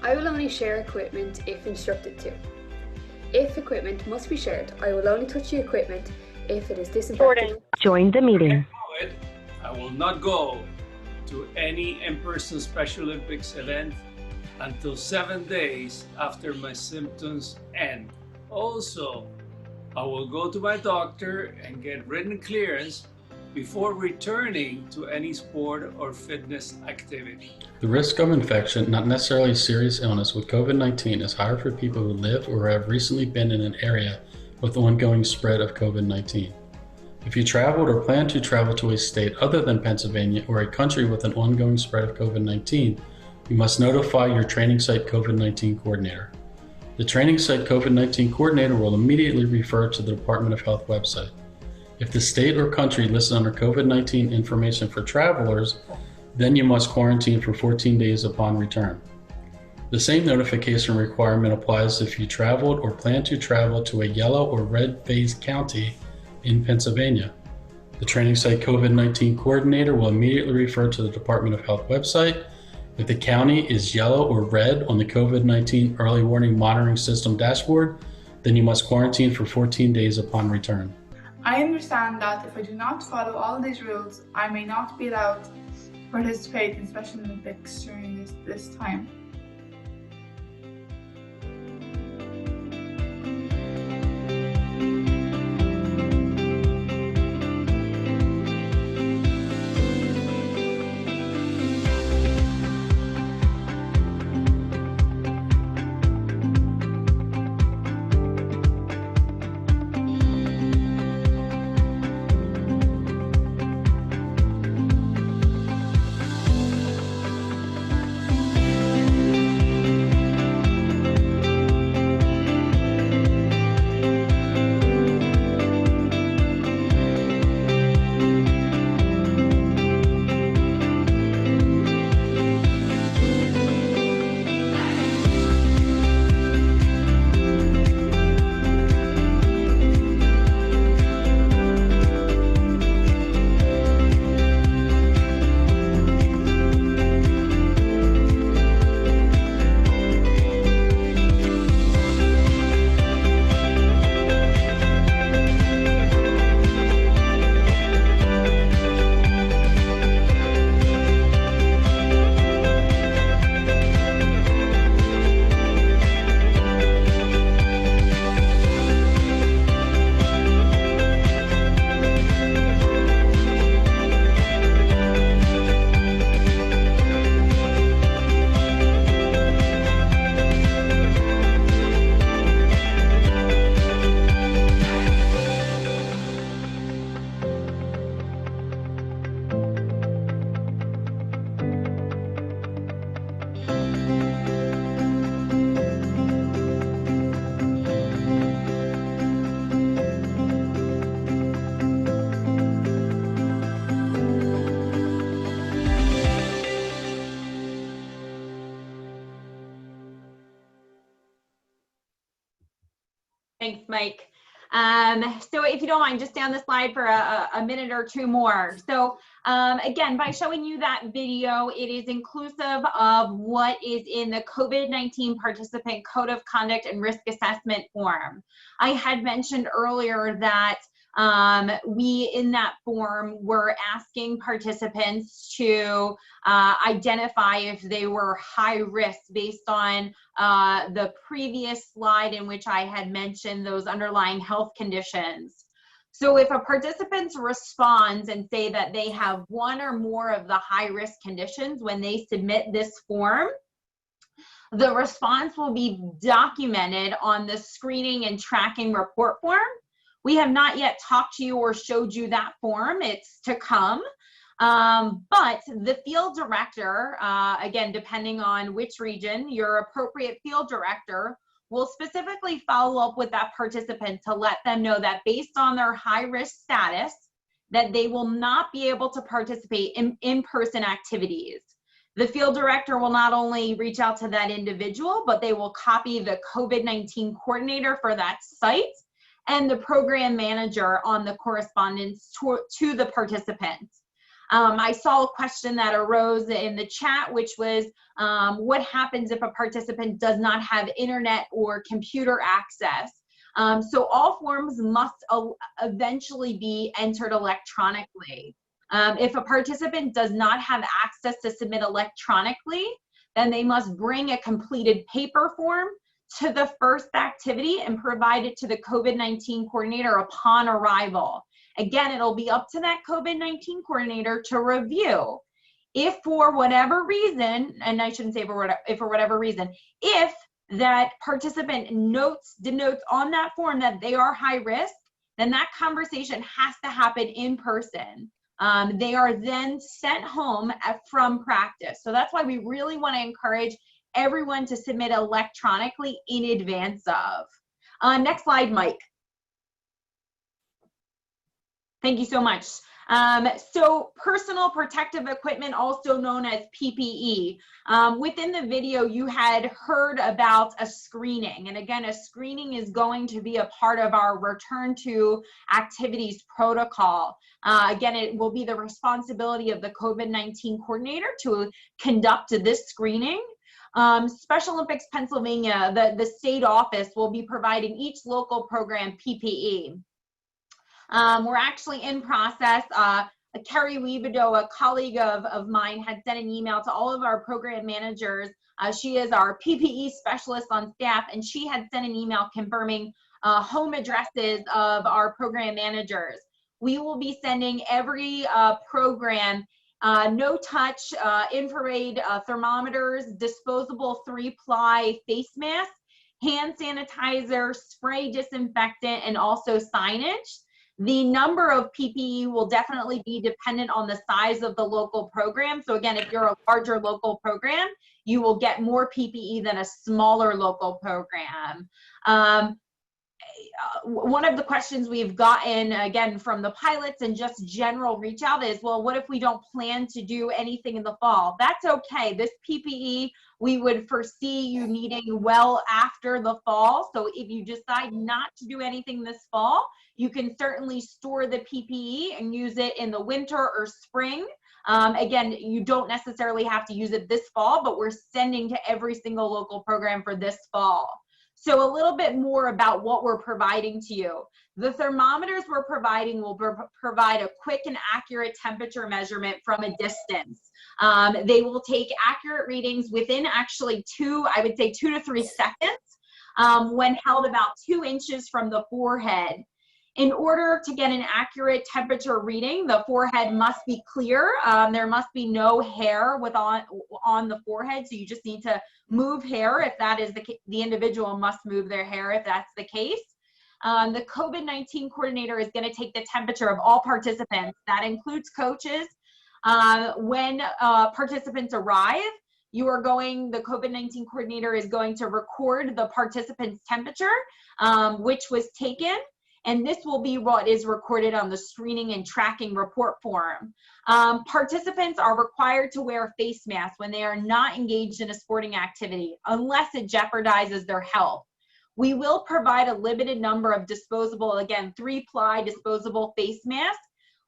I will only share equipment if instructed to. If equipment must be shared, I will only touch the equipment if it is disinfected. Join the meeting. I will not go to any in-person Special Olympics event until 7 days after my symptoms end. Also, I will go to my doctor and get written clearance before returning to any sport or fitness activity. The risk of infection, not necessarily serious illness, with COVID-19 is higher for people who live or have recently been in an area with ongoing spread of COVID-19. If you traveled or plan to travel to a state other than Pennsylvania or a country with an ongoing spread of COVID-19, you must notify your training site COVID-19 coordinator. The training site COVID-19 coordinator will immediately refer to the Department of Health website. If the state or country listed under COVID-19 information for travelers, then you must quarantine for 14 days upon return. The same notification requirement applies if you traveled or plan to travel to a yellow or red-phased county in Pennsylvania. The training site COVID-19 coordinator will immediately refer to the Department of Health website. If the county is yellow or red on the COVID-19 early warning monitoring system dashboard, then you must quarantine for 14 days upon return. I understand that if I do not follow all these rules, I may not be allowed to participate in Special Olympics during this time. Thanks, Mike. So if you don't mind, just stay on the slide for a minute or two more. So again, by showing you that video, it is inclusive of what is in the COVID-19 Participant Code of Conduct and Risk Assessment form. I had mentioned earlier that we, in that form, were asking participants to identify if they were high risk based on the previous slide in which I had mentioned those underlying health conditions. So if a participant responds and say that they have one or more of the high risk conditions when they submit this form, the response will be documented on the screening and tracking report form. We have not yet talked to you or showed you that form. It's to come. But the field director, again, depending on which region, your appropriate field director will specifically follow up with that participant to let them know that based on their high risk status, that they will not be able to participate in in-person activities. The field director will not only reach out to that individual, but they will copy the COVID-19 coordinator for that site and the program manager on the correspondence to the participants. I saw a question that arose in the chat, which was what happens if a participant does not have internet or computer access? So all forms must eventually be entered electronically. If a participant does not have access to submit electronically, then they must bring a completed paper form to the first activity and provide it to the COVID-19 coordinator upon arrival. Again, it'll be up to that COVID-19 coordinator to review. If for whatever reason, and I shouldn't say for whatever reason, if that participant denotes on that form that they are high risk, then that conversation has to happen in person. They are then sent home from practice. So that's why we really want to encourage everyone to submit electronically in advance of. Next slide, Mike. Thank you so much. So personal protective equipment, also known as PPE. Within the video, you had heard about a screening. And again, a screening is going to be a part of our return to activities protocol. Again, it will be the responsibility of the COVID-19 coordinator to conduct this screening. Special Olympics Pennsylvania, the state office, will be providing each local program PPE. We're actually in process. Carrie Webedo, a colleague of mine, had sent an email to all of our program managers. She is our PPE specialist on staff, and she had sent an email confirming home addresses of our program managers. We will be sending every program no-touch infrared thermometers, disposable 3-ply face masks, hand sanitizer, spray disinfectant, and also signage. The number of PPE will definitely be dependent on the size of the local program. So again, if you're a larger local program, you will get more PPE than a smaller local program. One of the questions we've gotten, again, from the pilots and just general reach out is, well, what if we don't plan to do anything in the fall? That's okay. This PPE, we would foresee you needing well after the fall. So if you decide not to do anything this fall, you can certainly store the PPE and use it in the winter or spring. Again, you don't necessarily have to use it this fall, but we're sending to every single local program for this fall. So a little bit more about what we're providing to you. The thermometers we're providing will provide a quick and accurate temperature measurement from a distance. They will take accurate readings within actually I would say 2 to 3 seconds when held about 2 inches from the forehead. In order to get an accurate temperature reading, the forehead must be clear. There must be no hair on the forehead, so you just need to move hair if that is the individual must move their hair if that's the case. The COVID-19 coordinator is going to take the temperature of all participants. That includes coaches. When participants arrive, the COVID-19 coordinator is going to record the participant's temperature, which was taken. And this will be what is recorded on the screening and tracking report form. Participants are required to wear face masks when they are not engaged in a sporting activity, unless it jeopardizes their health. We will provide a limited number of disposable, again, 3-ply disposable face masks.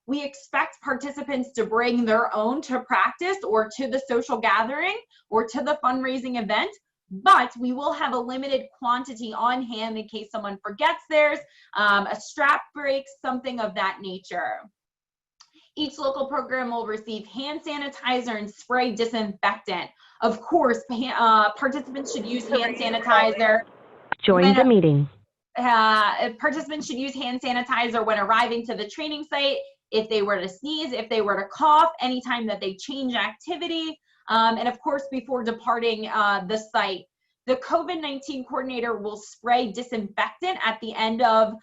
We expect participants to bring their own to practice or to the social gathering or to the fundraising event, but we will have a limited quantity on hand in case someone forgets theirs, a strap breaks, something of that nature. Each local program will receive hand sanitizer and spray disinfectant. Of course, participants should use hand sanitizer. Join the meeting. Participants should use hand sanitizer when arriving to the training site, if they were to sneeze, if they were to cough, anytime that they change activity, and of course, before departing the site. The COVID-19 coordinator will spray disinfectant at the end of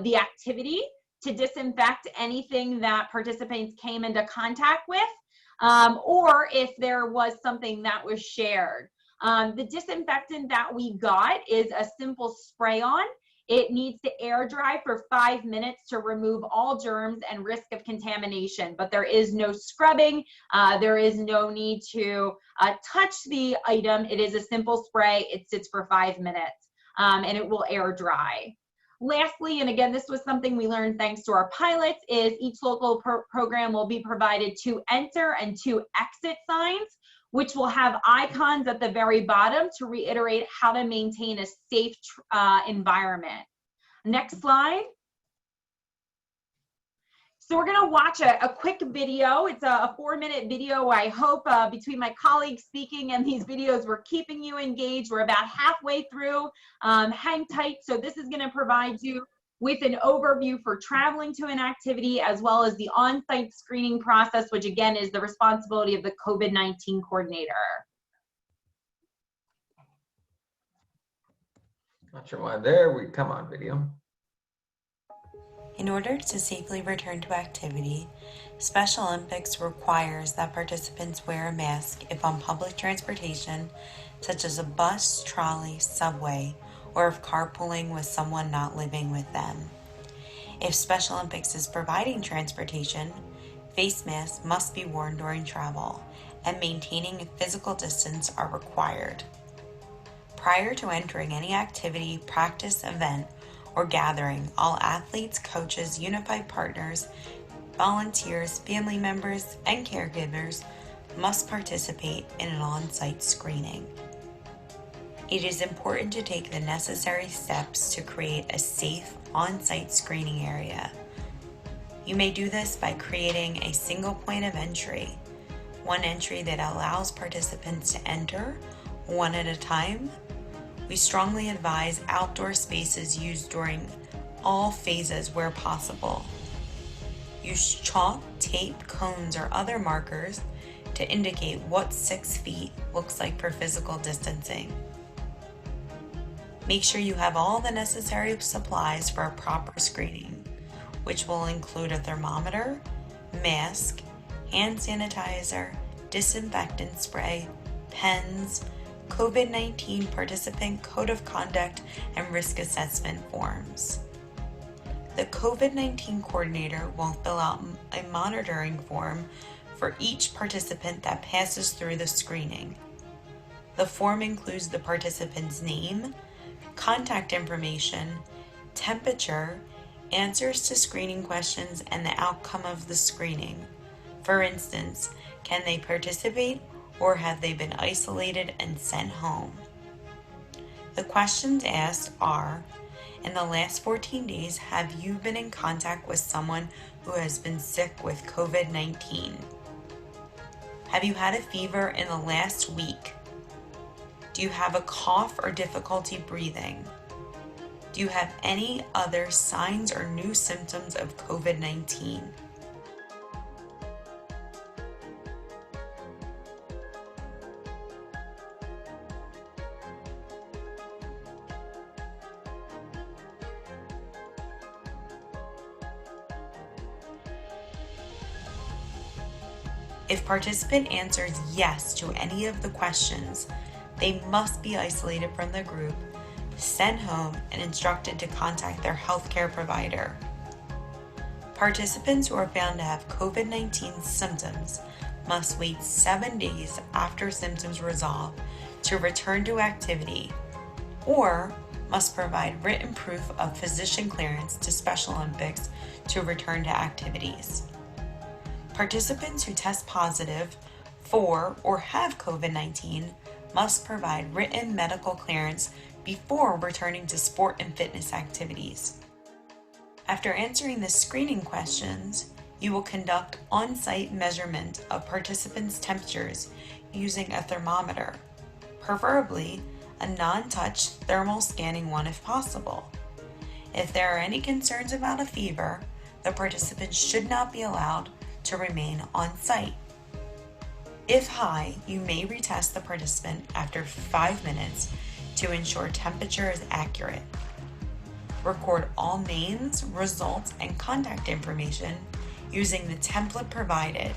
the activity to disinfect anything that participants came into contact with, or if there was something that was shared. The disinfectant that we got is a simple spray-on. It needs to air dry for 5 minutes to remove all germs and risk of contamination, but there is no scrubbing. There is no need to touch the item. It is a simple spray. It sits for 5 minutes and it will air dry. Lastly, and again, this was something we learned thanks to our pilots, is each local program will be provided 2 enter and 2 exit signs, which will have icons at the very bottom to reiterate how to maintain a safe environment. Next slide. So we're gonna watch a quick video. It's a 4-minute video. I hope between my colleagues speaking and these videos, we're keeping you engaged. We're about halfway through. Hang tight. So this is gonna provide you with an overview for traveling to an activity, as well as the on-site screening process, which again is the responsibility of the COVID-19 coordinator. Not sure why there we come on video. In order to safely return to activity, Special Olympics requires that participants wear a mask if on public transportation, such as a bus, trolley, subway, or if carpooling with someone not living with them. If Special Olympics is providing transportation, face masks must be worn during travel, and maintaining a physical distance are required. Prior to entering any activity, practice, event, or gathering, all athletes, coaches, unified partners, volunteers, family members, and caregivers must participate in an on-site screening. It is important to take the necessary steps to create a safe on-site screening area. You may do this by creating a single point of entry, one entry that allows participants to enter one at a time. We strongly advise outdoor spaces used during all phases where possible. Use chalk, tape, cones, or other markers to indicate what 6 feet looks like for physical distancing. Make sure you have all the necessary supplies for a proper screening, which will include a thermometer, mask, hand sanitizer, disinfectant spray, pens, COVID-19 participant code of conduct, and risk assessment forms. The COVID-19 coordinator will fill out a monitoring form for each participant that passes through the screening. The form includes the participant's name, contact information, temperature, answers to screening questions, and the outcome of the screening. For instance, can they participate, or have they been isolated and sent home? The questions asked are, in the last 14 days, have you been in contact with someone who has been sick with COVID-19? Have you had a fever in the last week? Do you have a cough or difficulty breathing? Do you have any other signs or new symptoms of COVID-19? If participant answers yes to any of the questions, they must be isolated from the group, sent home, and instructed to contact their healthcare provider. Participants who are found to have COVID-19 symptoms must wait 7 days after symptoms resolve to return to activity, or must provide written proof of physician clearance to Special Olympics to return to activities. Participants who test positive for or have COVID-19 must provide written medical clearance before returning to sport and fitness activities. After answering the screening questions, you will conduct on-site measurement of participants' temperatures using a thermometer, preferably a non-touch thermal scanning one if possible. If there are any concerns about a fever, the participant should not be allowed to remain on site. If high, you may retest the participant after 5 minutes to ensure temperature is accurate. Record all names, results, and contact information using the template provided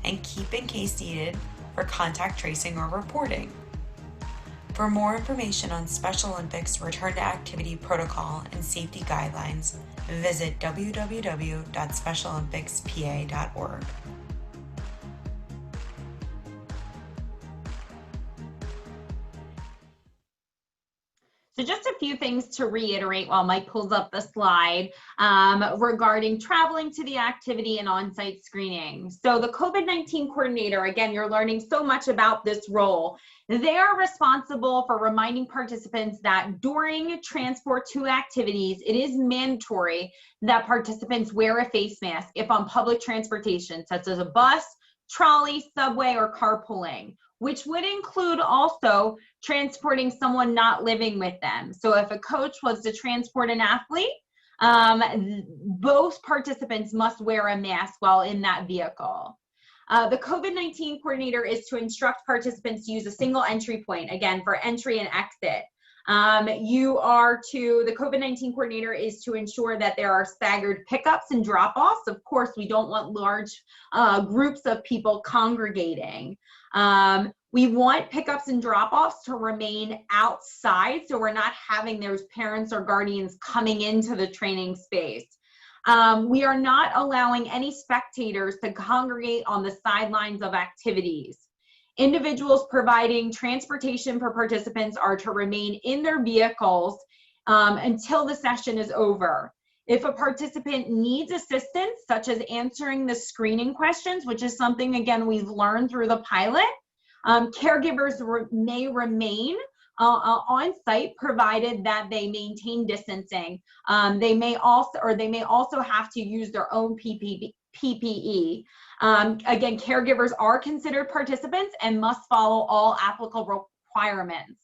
and keep in case needed for contact tracing or reporting. For more information on Special Olympics Return to Activity Protocol and Safety Guidelines, visit www.specialolympicspa.org. So just a few things to reiterate while Mike pulls up the slide regarding traveling to the activity and on-site screening. So the COVID-19 coordinator, again, you're learning so much about this role. They are responsible for reminding participants that during transport to activities, it is mandatory that participants wear a face mask if on public transportation, such as a bus, trolley, subway, or carpooling, which would include also transporting someone not living with them. So if a coach was to transport an athlete, both participants must wear a mask while in that vehicle. The COVID-19 coordinator is to instruct participants to use a single entry point, again, for entry and exit. The COVID-19 coordinator is to ensure that there are staggered pickups and drop-offs. Of course, we don't want large groups of people congregating. We want pickups and drop-offs to remain outside, so we're not having those parents or guardians coming into the training space. We are not allowing any spectators to congregate on the sidelines of activities. Individuals providing transportation for participants are to remain in their vehicles until the session is over. If a participant needs assistance, such as answering the screening questions, which is something, again, we've learned through the pilot, caregivers may remain on site provided that they maintain distancing. They may also have to use their own PPE. Again, caregivers are considered participants and must follow all applicable requirements.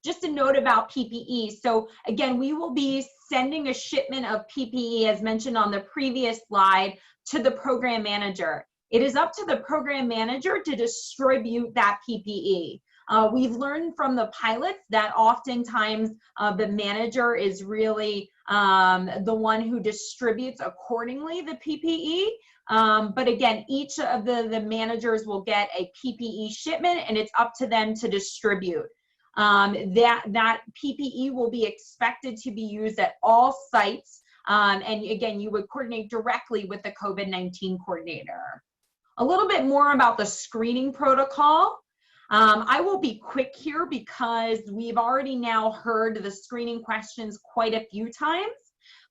Just a note about PPE. So again, we will be sending a shipment of PPE, as mentioned on the previous slide, to the program manager. It is up to the program manager to distribute that PPE. We've learned from the pilots that oftentimes the manager is really the one who distributes accordingly the PPE. But again, each of the managers will get a PPE shipment and it's up to them to distribute. That PPE will be expected to be used at all sites. And again, you would coordinate directly with the COVID-19 coordinator. A little bit more about the screening protocol. I will be quick here because we've already now heard the screening questions quite a few times.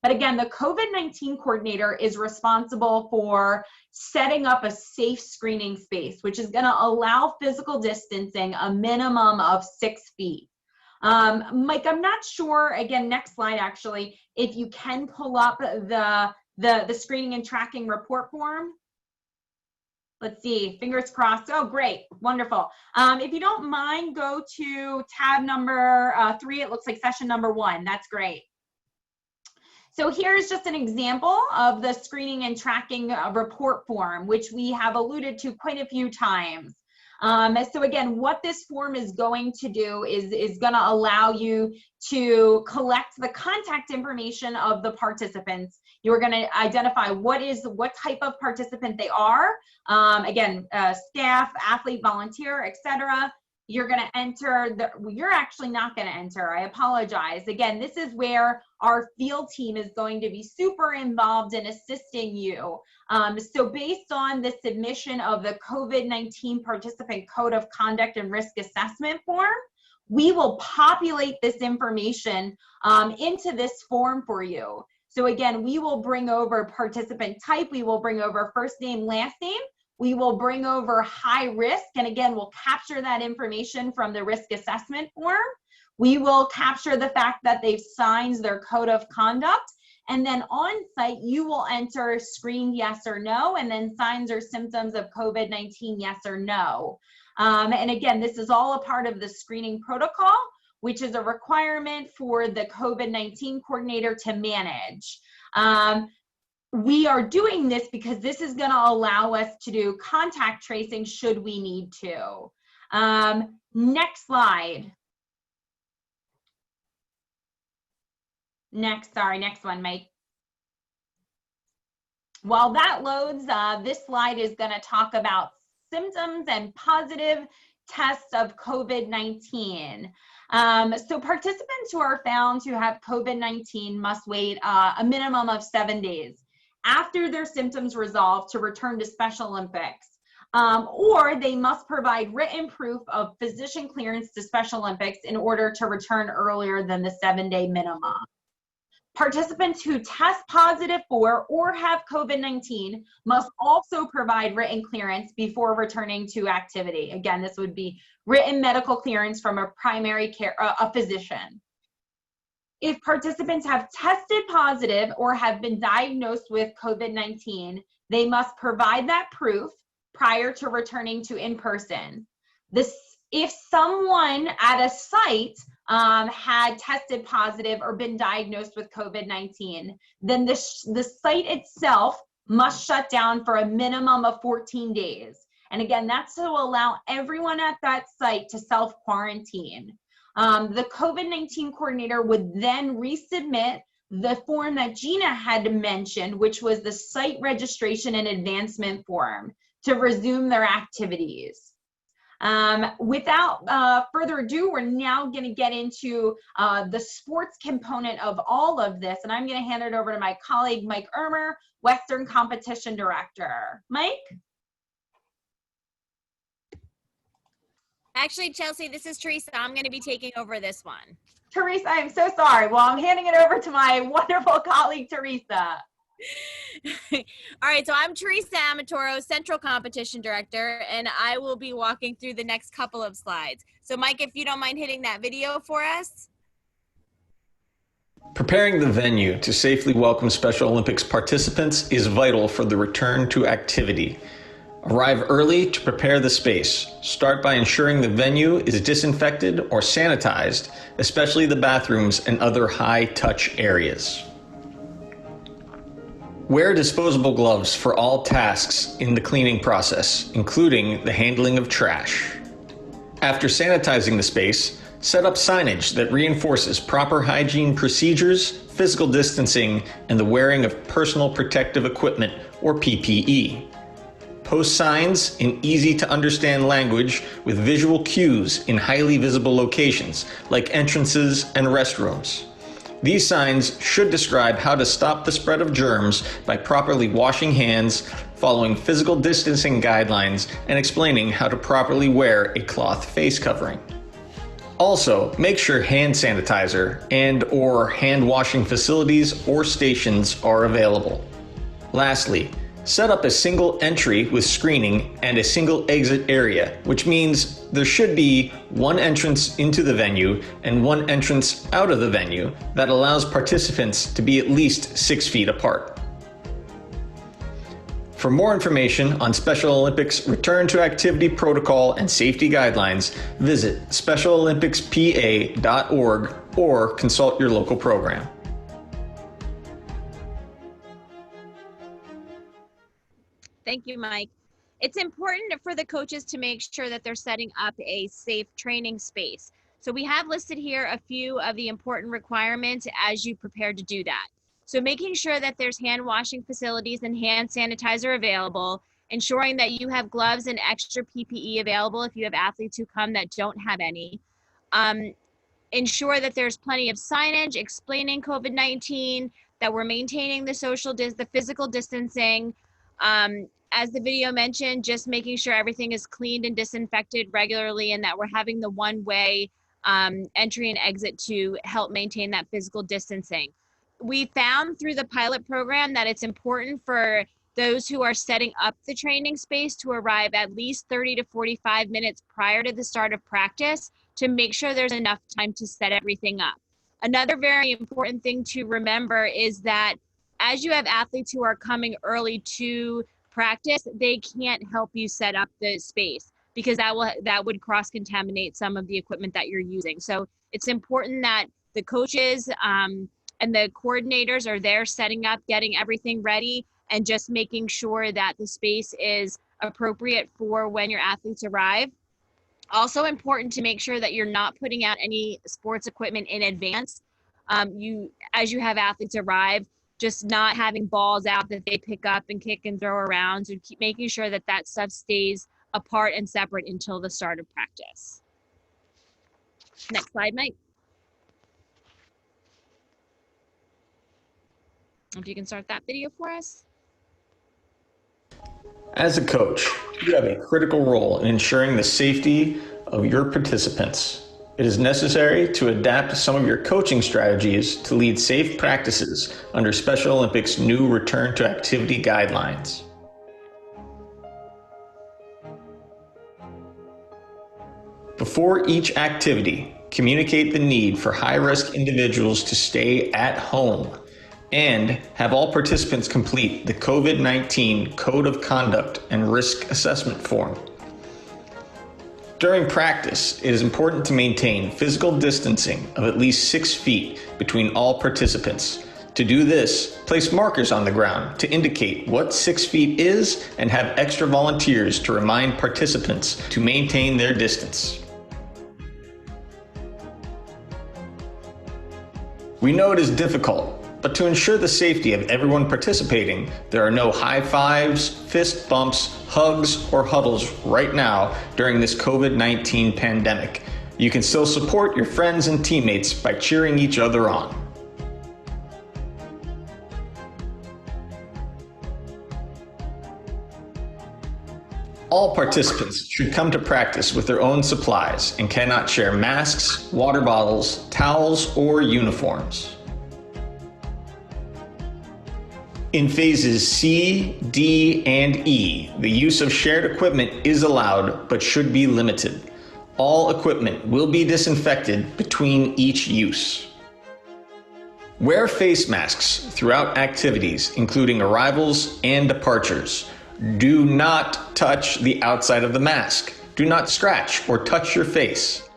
But again, the COVID-19 coordinator is responsible for setting up a safe screening space, which is going to allow physical distancing a minimum of 6 feet. Mike, I'm not sure, again, next slide actually, if you can pull up the screening and tracking report form. Let's see, fingers crossed. Oh, great, wonderful. If you don't mind, go to tab number 3. It looks like session number 1. That's great. So here's just an example of the screening and tracking report form, which we have alluded to quite a few times. So again, what this form is going to do is going to allow you to collect the contact information of the participants. You're going to identify what type of participant they are. Again, staff, athlete, volunteer, etc. You're going to enter, you're actually not going to enter, I apologize. Again, this is where our field team is going to be super involved in assisting you. So based on the submission of the COVID-19 Participant Code of Conduct and Risk Assessment form, we will populate this information into this form for you. So again, we will bring over participant type, we will bring over first name, last name, we will bring over high risk, and again, we'll capture that information from the risk assessment form. We will capture the fact that they've signed their code of conduct, and then on site, you will enter screen yes or no, and then signs or symptoms of COVID-19 yes or no. And again, this is all a part of the screening protocol, which is a requirement for the COVID-19 coordinator to manage. We are doing this because this is going to allow us to do contact tracing should we need to. Next slide. Next one, Mike. While that loads, this slide is going to talk about symptoms and positive tests of COVID-19. So participants who are found to have COVID-19 must wait a minimum of 7 days after their symptoms resolve to return to Special Olympics. Or they must provide written proof of physician clearance to Special Olympics in order to return earlier than the 7-day minimum. Participants who test positive for or have COVID-19 must also provide written clearance before returning to activity. Again, this would be written medical clearance from a primary care, a physician. If participants have tested positive or have been diagnosed with COVID-19, they must provide that proof prior to returning to in-person. If someone at a site had tested positive or been diagnosed with COVID-19, then the site itself must shut down for a minimum of 14 days. And again, that's to allow everyone at that site to self-quarantine. The COVID-19 coordinator would then resubmit the form that Gina had mentioned, which was the site registration and advancement form, to resume their activities. Without further ado, we're now going to get into the sports component of all of this, and I'm going to hand it over to my colleague, Mike Ermer, Western Competition Director. Mike? Actually, Chelsea, this is Teresa. I'm going to be taking over this one. Teresa, I'm so sorry. Well, I'm handing it over to my wonderful colleague, Teresa. All right, so I'm Teresa Amatoro, Central Competition Director, and I will be walking through the next couple of slides. So Mike, if you don't mind hitting that video for us. Preparing the venue to safely welcome Special Olympics participants is vital for the return to activity. Arrive early to prepare the space. Start by ensuring the venue is disinfected or sanitized, especially the bathrooms and other high-touch areas. Wear disposable gloves for all tasks in the cleaning process, including the handling of trash. After sanitizing the space, set up signage that reinforces proper hygiene procedures, physical distancing, and the wearing of personal protective equipment, or PPE. Post signs in easy-to-understand language with visual cues in highly visible locations, like entrances and restrooms. These signs should describe how to stop the spread of germs by properly washing hands, following physical distancing guidelines, and explaining how to properly wear a cloth face covering. Also, make sure hand sanitizer and/or hand washing facilities or stations are available. Lastly, set up a single entry with screening and a single exit area, which means there should be one entrance into the venue and one entrance out of the venue that allows participants to be at least 6 feet apart. For more information on Special Olympics Return to Activity Protocol and Safety Guidelines, visit specialolympicspa.org or consult your local program. Thank you, Mike. It's important for the coaches to make sure that they're setting up a safe training space. So we have listed here a few of the important requirements as you prepare to do that. So making sure that there's hand washing facilities and hand sanitizer available, ensuring that you have gloves and extra PPE available if you have athletes who come that don't have any. Ensure that there's plenty of signage explaining COVID-19, that we're maintaining the physical distancing. As the video mentioned, just making sure everything is cleaned and disinfected regularly and that we're having the one-way entry and exit to help maintain that physical distancing. We found through the pilot program that it's important for those who are setting up the training space to arrive at least 30 to 45 minutes prior to the start of practice to make sure there's enough time to set everything up. Another very important thing to remember is that as you have athletes who are coming early to practice, they can't help you set up the space because that would cross-contaminate some of the equipment that you're using. So it's important that the coaches and the coordinators are there setting up, getting everything ready, and just making sure that the space is appropriate for when your athletes arrive. Also important to make sure that you're not putting out any sports equipment in advance. As you have athletes arrive, just not having balls out that they pick up and kick and throw around. So keep making sure that that stuff stays apart and separate until the start of practice. Next slide, Mike. If you can start that video for us. As a coach, you have a critical role in ensuring the safety of your participants. It is necessary to adapt some of your coaching strategies to lead safe practices under Special Olympics' new return to activity guidelines. Before each activity, communicate the need for high-risk individuals to stay at home and have all participants complete the COVID-19 Code of Conduct and Risk Assessment Form. During practice, it is important to maintain physical distancing of at least 6 feet between all participants. To do this, place markers on the ground to indicate what 6 feet is and have extra volunteers to remind participants to maintain their distance. We know it is difficult, but to ensure the safety of everyone participating, there are no high fives, fist bumps, hugs, or huddles right now during this COVID-19 pandemic. You can still support your friends and teammates by cheering each other on. All participants should come to practice with their own supplies and cannot share masks, water bottles, towels, or uniforms. In phases C, D, and E, the use of shared equipment is allowed but should be limited. All equipment will be disinfected between each use. Wear face masks throughout activities, including arrivals and departures. Do not touch the outside of the mask. Do not scratch or touch your face.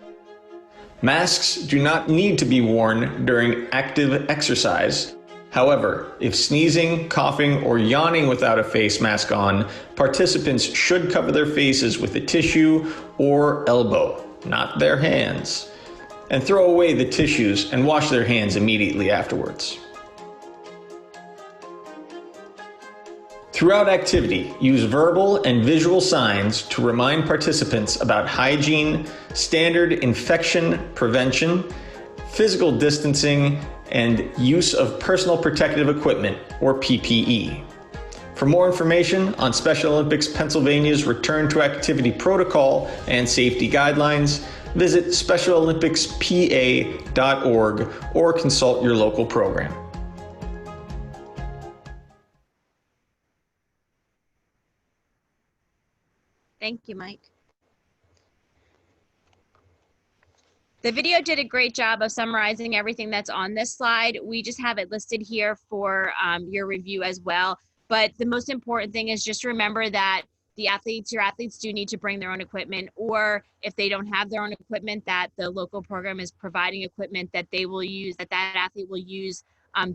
Masks do not need to be worn during active exercise. However, if sneezing, coughing, or yawning without a face mask on, participants should cover their faces with a tissue or elbow, not their hands, and throw away the tissues and wash their hands immediately afterwards. Throughout activity, use verbal and visual signs to remind participants about hygiene, standard infection prevention, physical distancing, and use of personal protective equipment, or PPE. For more information on Special Olympics Pennsylvania's Return to Activity Protocol and Safety Guidelines, visit specialolympicspa.org or consult your local program. Thank you, Mike. The video did a great job of summarizing everything that's on this slide. We just have it listed here for your review as well. But the most important thing is just remember that your athletes do need to bring their own equipment, or if they don't have their own equipment, that the local program is providing equipment that they will use, that athlete will use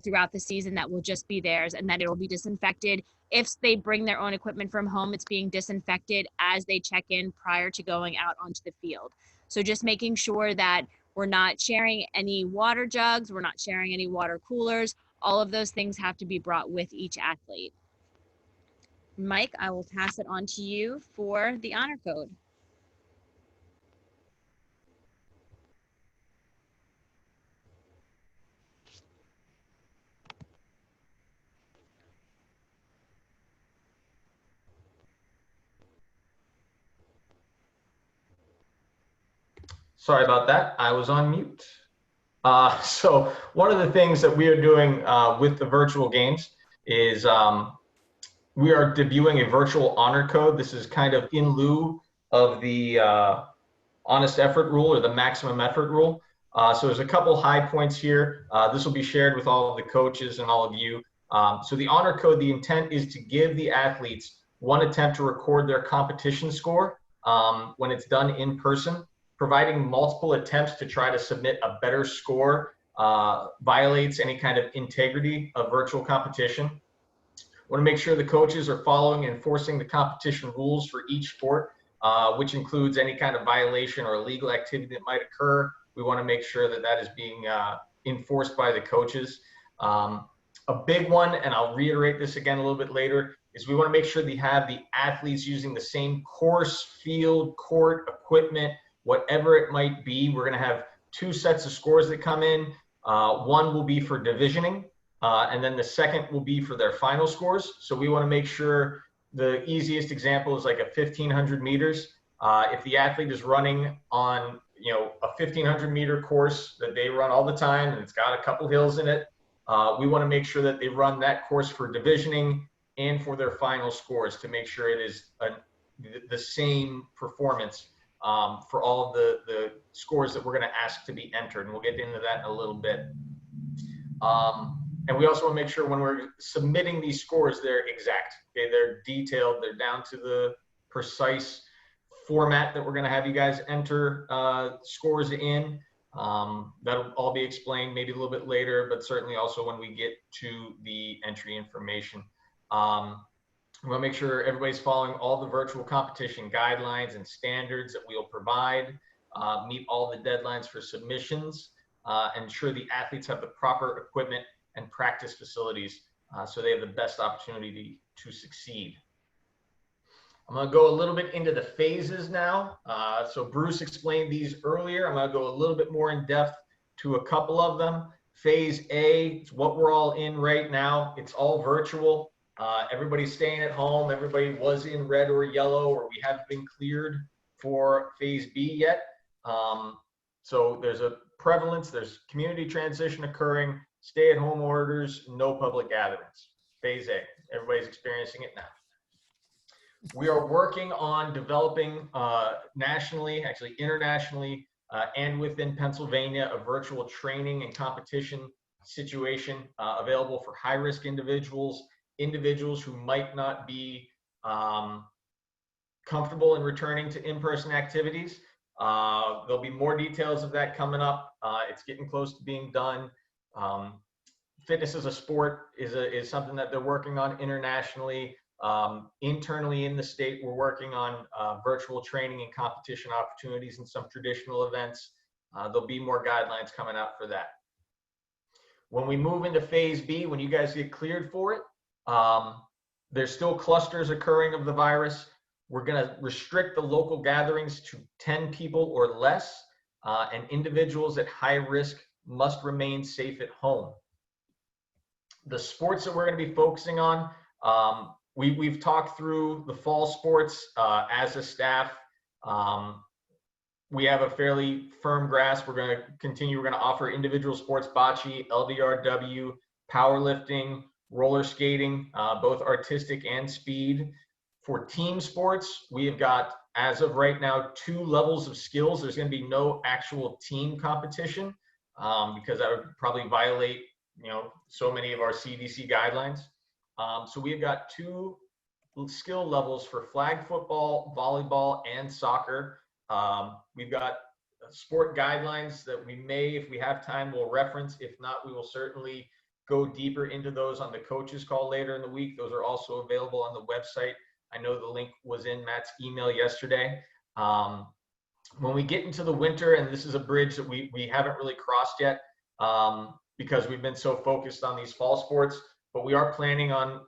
throughout the season, that will just be theirs, and that it will be disinfected. If they bring their own equipment from home, it's being disinfected as they check in prior to going out onto the field. So just making sure that we're not sharing any water jugs, we're not sharing any water coolers. All of those things have to be brought with each athlete. Mike, I will pass it on to you for the honor code. Sorry about that. I was on mute. So one of the things that we are doing with the virtual games is we are debuting a virtual honor code. This is kind of in lieu of the honest effort rule or the maximum effort rule. So there's a couple high points here. This will be shared with all of the coaches and all of you. So the honor code, the intent is to give the athletes one attempt to record their competition score when it's done in person. Providing multiple attempts to try to submit a better score violates any kind of integrity of virtual competition. Want to make sure the coaches are following and enforcing the competition rules for each sport, which includes any kind of violation or illegal activity that might occur. We want to make sure that that is being enforced by the coaches. A big one, and I'll reiterate this again a little bit later, is we want to make sure they have the athletes using the same course, field, court, equipment, whatever it might be. We're going to have two sets of scores that come in. One will be for divisioning, and then the second will be for their final scores. So we want to make sure the easiest example is like a 1,500 meters. If the athlete is running on, a 1,500 meter course that they run all the time, and it's got a couple hills in it, we want to make sure that they run that course for divisioning and for their final scores to make sure it is the same performance for all of the scores that we're going to ask to be entered. And we'll get into that in a little bit. And we also want to make sure when we're submitting these scores, they're exact. Okay, they're detailed. They're down to the precise format that we're going to have you guys enter scores in. That'll all be explained maybe a little bit later, but certainly also when we get to the entry information. We want to make sure everybody's following all the virtual competition guidelines and standards that we'll provide, meet all the deadlines for submissions, ensure the athletes have the proper equipment and practice facilities so they have the best opportunity to succeed. I'm going to go a little bit into the phases now. So Bruce explained these earlier. I'm going to go a little bit more in depth to a couple of them. Phase A, it's what we're all in right now. It's all virtual. Everybody's staying at home. Everybody was in red or yellow, or we haven't been cleared for phase B yet. So there's a prevalence, there's community transition occurring, stay-at-home orders, no public gatherings. Phase A, everybody's experiencing it now. We are working on developing nationally, actually internationally, and within Pennsylvania, a virtual training and competition situation available for high-risk individuals who might not be comfortable in returning to in-person activities. There'll be more details of that coming up. It's getting close to being done. Fitness as a sport is something that they're working on internationally. Internally in the state, we're working on virtual training and competition opportunities in some traditional events. There'll be more guidelines coming out for that. When we move into phase B, when you guys get cleared for it, there's still clusters occurring of the virus. We're going to restrict the local gatherings to 10 people or less, and individuals at high risk must remain safe at home. The sports that we're going to be focusing on, we've talked through the fall sports as a staff. We have a fairly firm grasp. We're going to continue. We're going to offer individual sports, bocce, LDRW, powerlifting, roller skating, both artistic and speed. For team sports, we have got, as of right now, 2 levels of skills. There's going to be no actual team competition because that would probably violate, so many of our CDC guidelines. So we've got 2 skill levels for flag football, volleyball, and soccer. We've got sport guidelines that we may, if we have time, we'll reference. If not, we will certainly go deeper into those on the coaches call later in the week. Those are also available on the website. I know the link was in Matt's email yesterday. When we get into the winter, and this is a bridge that we haven't really crossed yet because we've been so focused on these fall sports, but we are planning on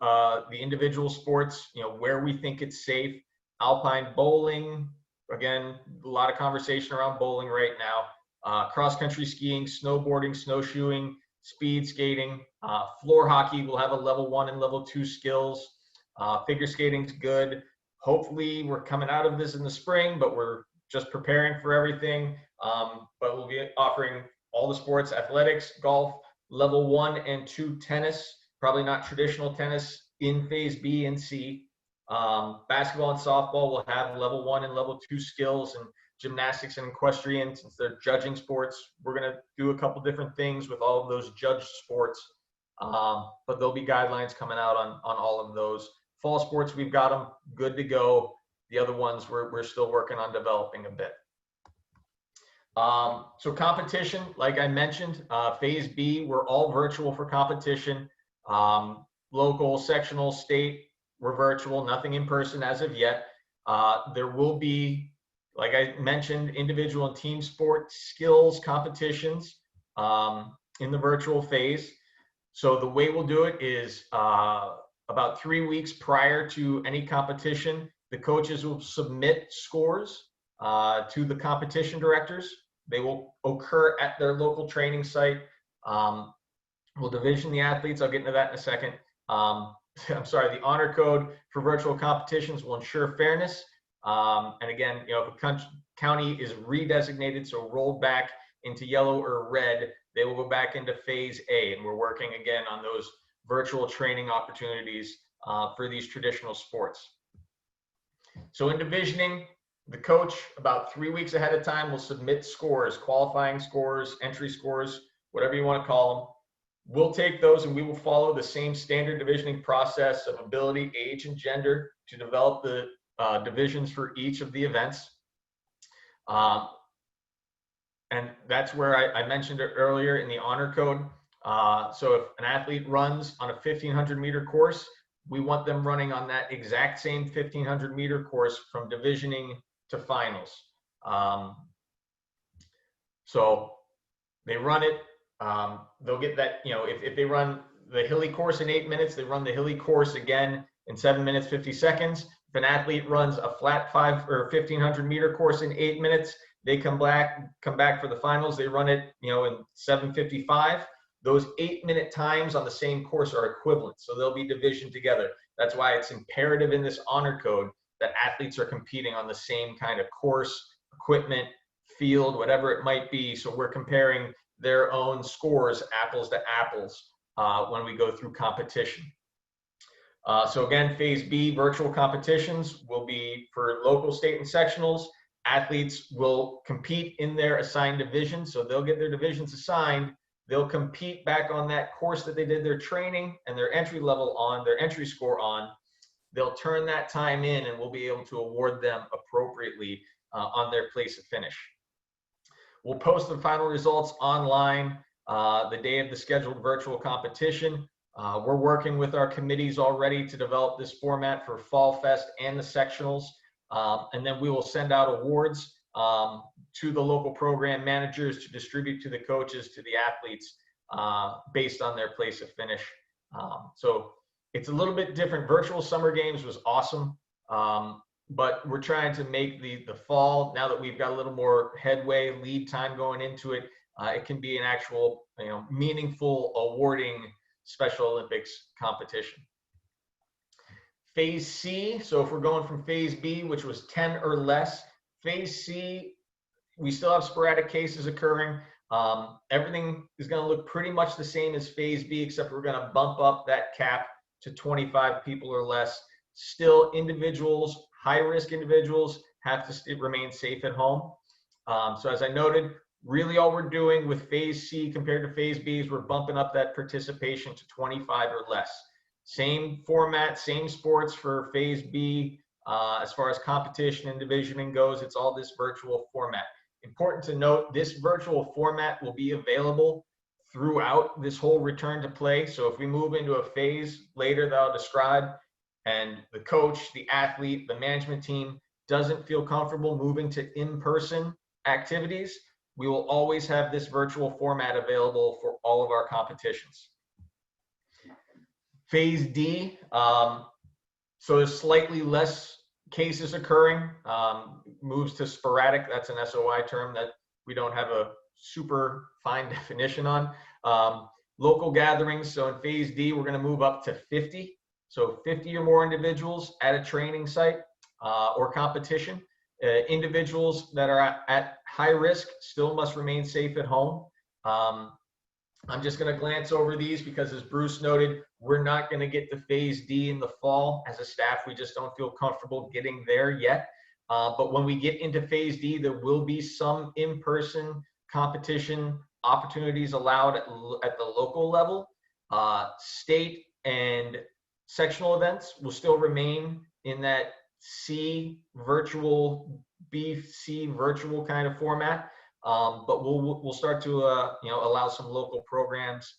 the individual sports, where we think it's safe. Alpine bowling, again, a lot of conversation around bowling right now. Cross-country skiing, snowboarding, snowshoeing, speed skating. Floor hockey will have a level 1 and level 2 skills. Figure skating's good. Hopefully we're coming out of this in the spring, but we're just preparing for everything, but we'll be offering all the sports: athletics, golf, level 1 and 2 tennis, probably not traditional tennis in phase B and C. Basketball and softball will have level 1 and level 2 skills, and gymnastics and equestrian, since they're judging sports, we're going to do a couple different things with all of those judged sports. But there'll be guidelines coming out on all of those. Fall sports, we've got them good to go. The other ones we're still working on developing a bit. So competition, like I mentioned, phase B, we're all virtual for competition. Local, sectional, state, we're virtual, nothing in person as of yet. There will be, like I mentioned, individual and team sport skills competitions in the virtual phase. So the way we'll do it is about 3 weeks prior to any competition, the coaches will submit scores to the competition directors. They will occur at their local training site. We'll division the athletes. I'll get into that in a second. I'm sorry, the honor code for virtual competitions will ensure fairness. And again, if a county is redesignated, so rolled back into yellow or red, they will go back into phase A. And we're working again on those virtual training opportunities for these traditional sports. So in divisioning, the coach about 3 weeks ahead of time will submit scores, qualifying scores, entry scores, whatever you want to call them. We'll take those and we will follow the same standard divisioning process of ability, age, and gender to develop the divisions for each of the events. And that's where I mentioned it earlier in the honor code. So if an athlete runs on a 1500 meter course, we want them running on that exact same 1500 meter course from divisioning to finals. So they run it, they'll get that, if they run the hilly course in 8 minutes, they run the hilly course again in 7 minutes, 50 seconds. If an athlete runs a flat 5 or 1500 meter course in 8 minutes, they come back for the finals. They run it, in 7:55. Those 8-minute times on the same course are equivalent, so they'll be divisioned together. That's why it's imperative in this honor code that athletes are competing on the same kind of course, equipment, field, whatever it might be. So we're comparing their own scores, apples to apples, when we go through competition. So again, phase B, virtual competitions will be for local, state, and sectionals. Athletes will compete in their assigned division, so they'll get their divisions assigned. They'll compete back on that course that they did their training and their entry level on, their entry score on. They'll turn that time in and we'll be able to award them appropriately on their place of finish. We'll post the final results online the day of the scheduled virtual competition. We're working with our committees already to develop this format for Fall Fest and the sectionals. And then we will send out awards to the local program managers to distribute to the coaches, to the athletes, based on their place of finish. So it's a little bit different. Virtual summer games was awesome, but we're trying to make the fall, now that we've got a little more headway, lead time going into it, it can be an actual, meaningful awarding Special Olympics competition. Phase C, so if we're going from phase B, which was 10 or less, phase C, we still have sporadic cases occurring. Everything is going to look pretty much the same as phase B, except we're going to bump up that cap to 25 people or less. Still, individuals, high-risk individuals, have to remain safe at home. So as I noted, really all we're doing with phase C compared to phase B is we're bumping up that participation to 25 or less. Same format, same sports for phase B. As far as competition and divisioning goes, it's all this virtual format. Important to note, this virtual format will be available throughout this whole return to play. So if we move into a phase later that I'll describe, and the coach, the athlete, the management team doesn't feel comfortable moving to in-person activities, we will always have this virtual format available for all of our competitions. Phase D, so there's slightly less cases occurring, moves to sporadic. That's an SOI term that we don't have a super fine definition on. Local gatherings, so in phase D, we're gonna move up to 50. So 50 or more individuals at a training site or competition. Individuals that are at high risk still must remain safe at home. I'm just going to glance over these because, as Bruce noted, we're not going to get to phase D in the fall. As a staff, we just don't feel comfortable getting there yet. But when we get into phase D, there will be some in-person competition opportunities allowed at the local level. State and sectional events will still remain in that C virtual, B, C virtual kind of format. But we'll start to allow some local programs,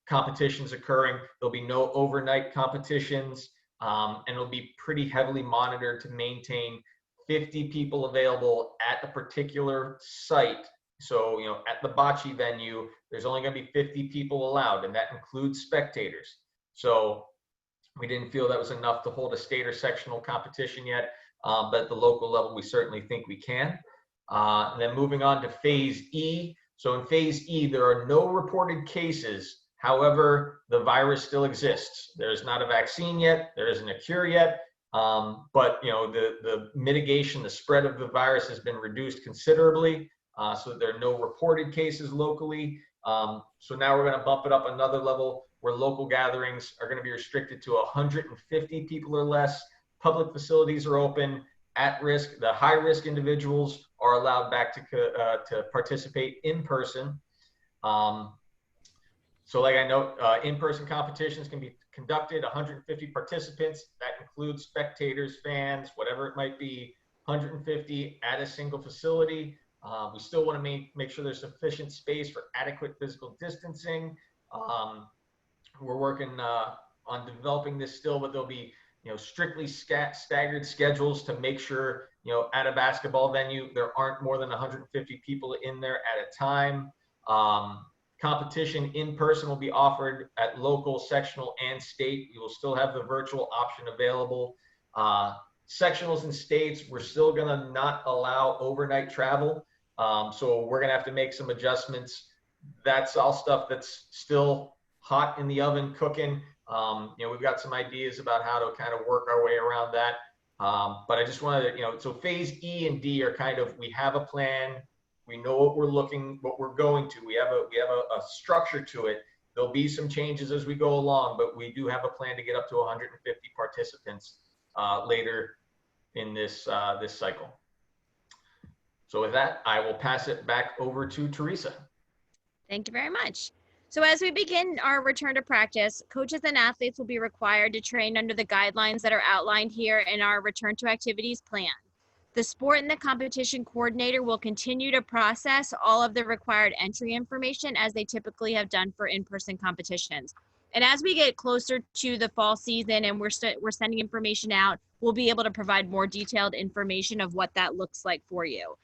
competitions occurring. There'll be no overnight competitions, and it'll be pretty heavily monitored to maintain 50 people available at a particular site. So, at the bocce venue, there's only going to be 50 people allowed, and that includes spectators. So we didn't feel that was enough to hold a state or sectional competition yet, but at the local level, we certainly think we can. And then moving on to phase E. So in phase E, there are no reported cases. However, the virus still exists. There's not a vaccine yet. There isn't a cure yet. But the mitigation, the spread of the virus has been reduced considerably. So there are no reported cases locally. So now we're going to bump it up another level where local gatherings are going to be restricted to 150 people or less. Public facilities are open. At risk, the high risk individuals are allowed back to participate in person. So like I note, in-person competitions can be conducted, 150 participants. That includes spectators, fans, whatever it might be, 150 at a single facility. We still want to make sure there's sufficient space for adequate physical distancing. We're working on developing this still, but there'll be strictly staggered schedules to make sure, at a basketball venue, there aren't more than 150 people in there at a time. Competition in person will be offered at local, sectional, and state. We will still have the virtual option available. Sectionals and states, we're still going to not allow overnight travel. So we're going to have to make some adjustments. That's all stuff that's still hot in the oven cooking. We've got some ideas about how to kind of work our way around that. But I just wanted to, so phase E and D are kind of, we have a plan. We know what we're going to. We have a structure to it. There'll be some changes as we go along, but we do have a plan to get up to 150 participants later in this cycle. So with that, I will pass it back over to Teresa. Thank you very much. So as we begin our return to practice, coaches and athletes will be required to train under the guidelines that are outlined here in our return to activities plan. The sport and the competition coordinator will continue to process all of the required entry information as they typically have done for in-person competitions. And as we get closer to the fall season and we're sending information out, we'll be able to provide more detailed information of what that looks like for you.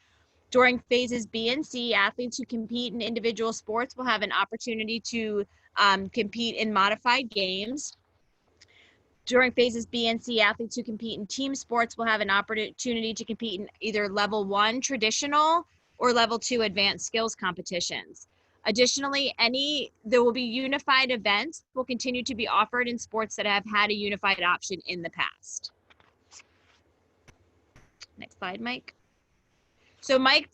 During phases B and C, athletes who compete in individual sports will have an opportunity to compete in modified games. During phases B and C, athletes who compete in team sports will have an opportunity to compete in either level 1 traditional or level 2 advanced skills competitions. Additionally, there will be unified events will continue to be offered in sports that have had a unified option in the past. Next slide, Mike. So Mike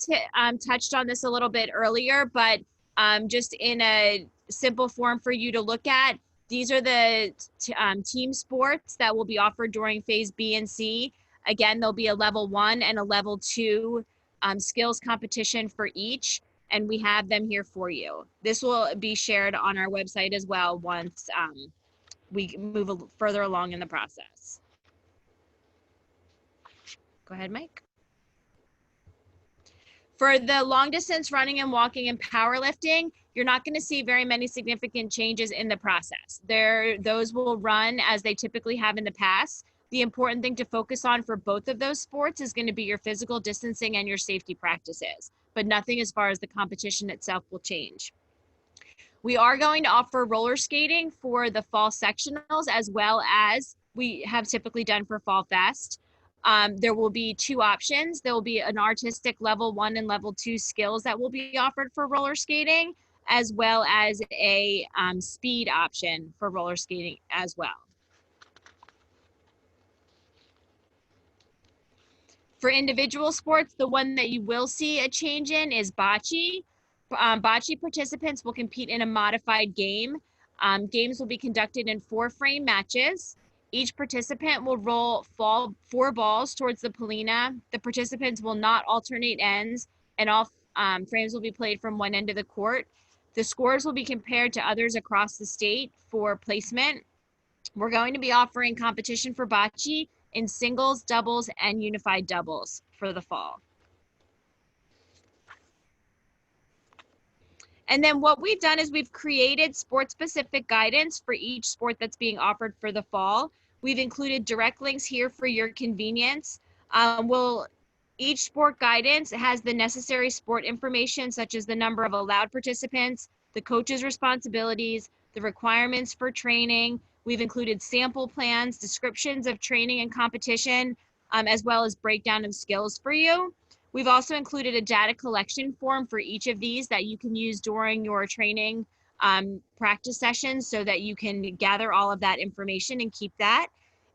touched on this a little bit earlier, but just in a simple form for you to look at, these are the team sports that will be offered during phase B and C. Again, there'll be a level 1 and a level 2 skills competition for each, and we have them here for you. This will be shared on our website as well once we move further along in the process. Go ahead, Mike. For the long distance running and walking and powerlifting, you're not going to see very many significant changes in the process. Those will run as they typically have in the past. The important thing to focus on for both of those sports is going to be your physical distancing and your safety practices, but nothing as far as the competition itself will change. We are going to offer roller skating for the fall sectionals as well as we have typically done for Fall Fest. There will be 2 options. There will be an artistic level 1 and level 2 skills that will be offered for roller skating, as well as a speed option for roller skating as well. For individual sports, the one that you will see a change in is bocce. Bocce participants will compete in a modified game. Games will be conducted in 4-frame matches. Each participant will roll 4 balls towards the polina. The participants will not alternate ends, and all frames will be played from one end of the court. The scores will be compared to others across the state for placement. We're going to be offering competition for bocce in singles, doubles, and unified doubles for the fall. And then what we've done is we've created sport-specific guidance for each sport that's being offered for the fall. We've included direct links here for your convenience. Each sport guidance has the necessary sport information, such as the number of allowed participants, the coach's responsibilities, the requirements for training. We've included sample plans, descriptions of training and competition, as well as breakdown of skills for you. We've also included a data collection form for each of these that you can use during your training practice sessions so that you can gather all of that information and keep that.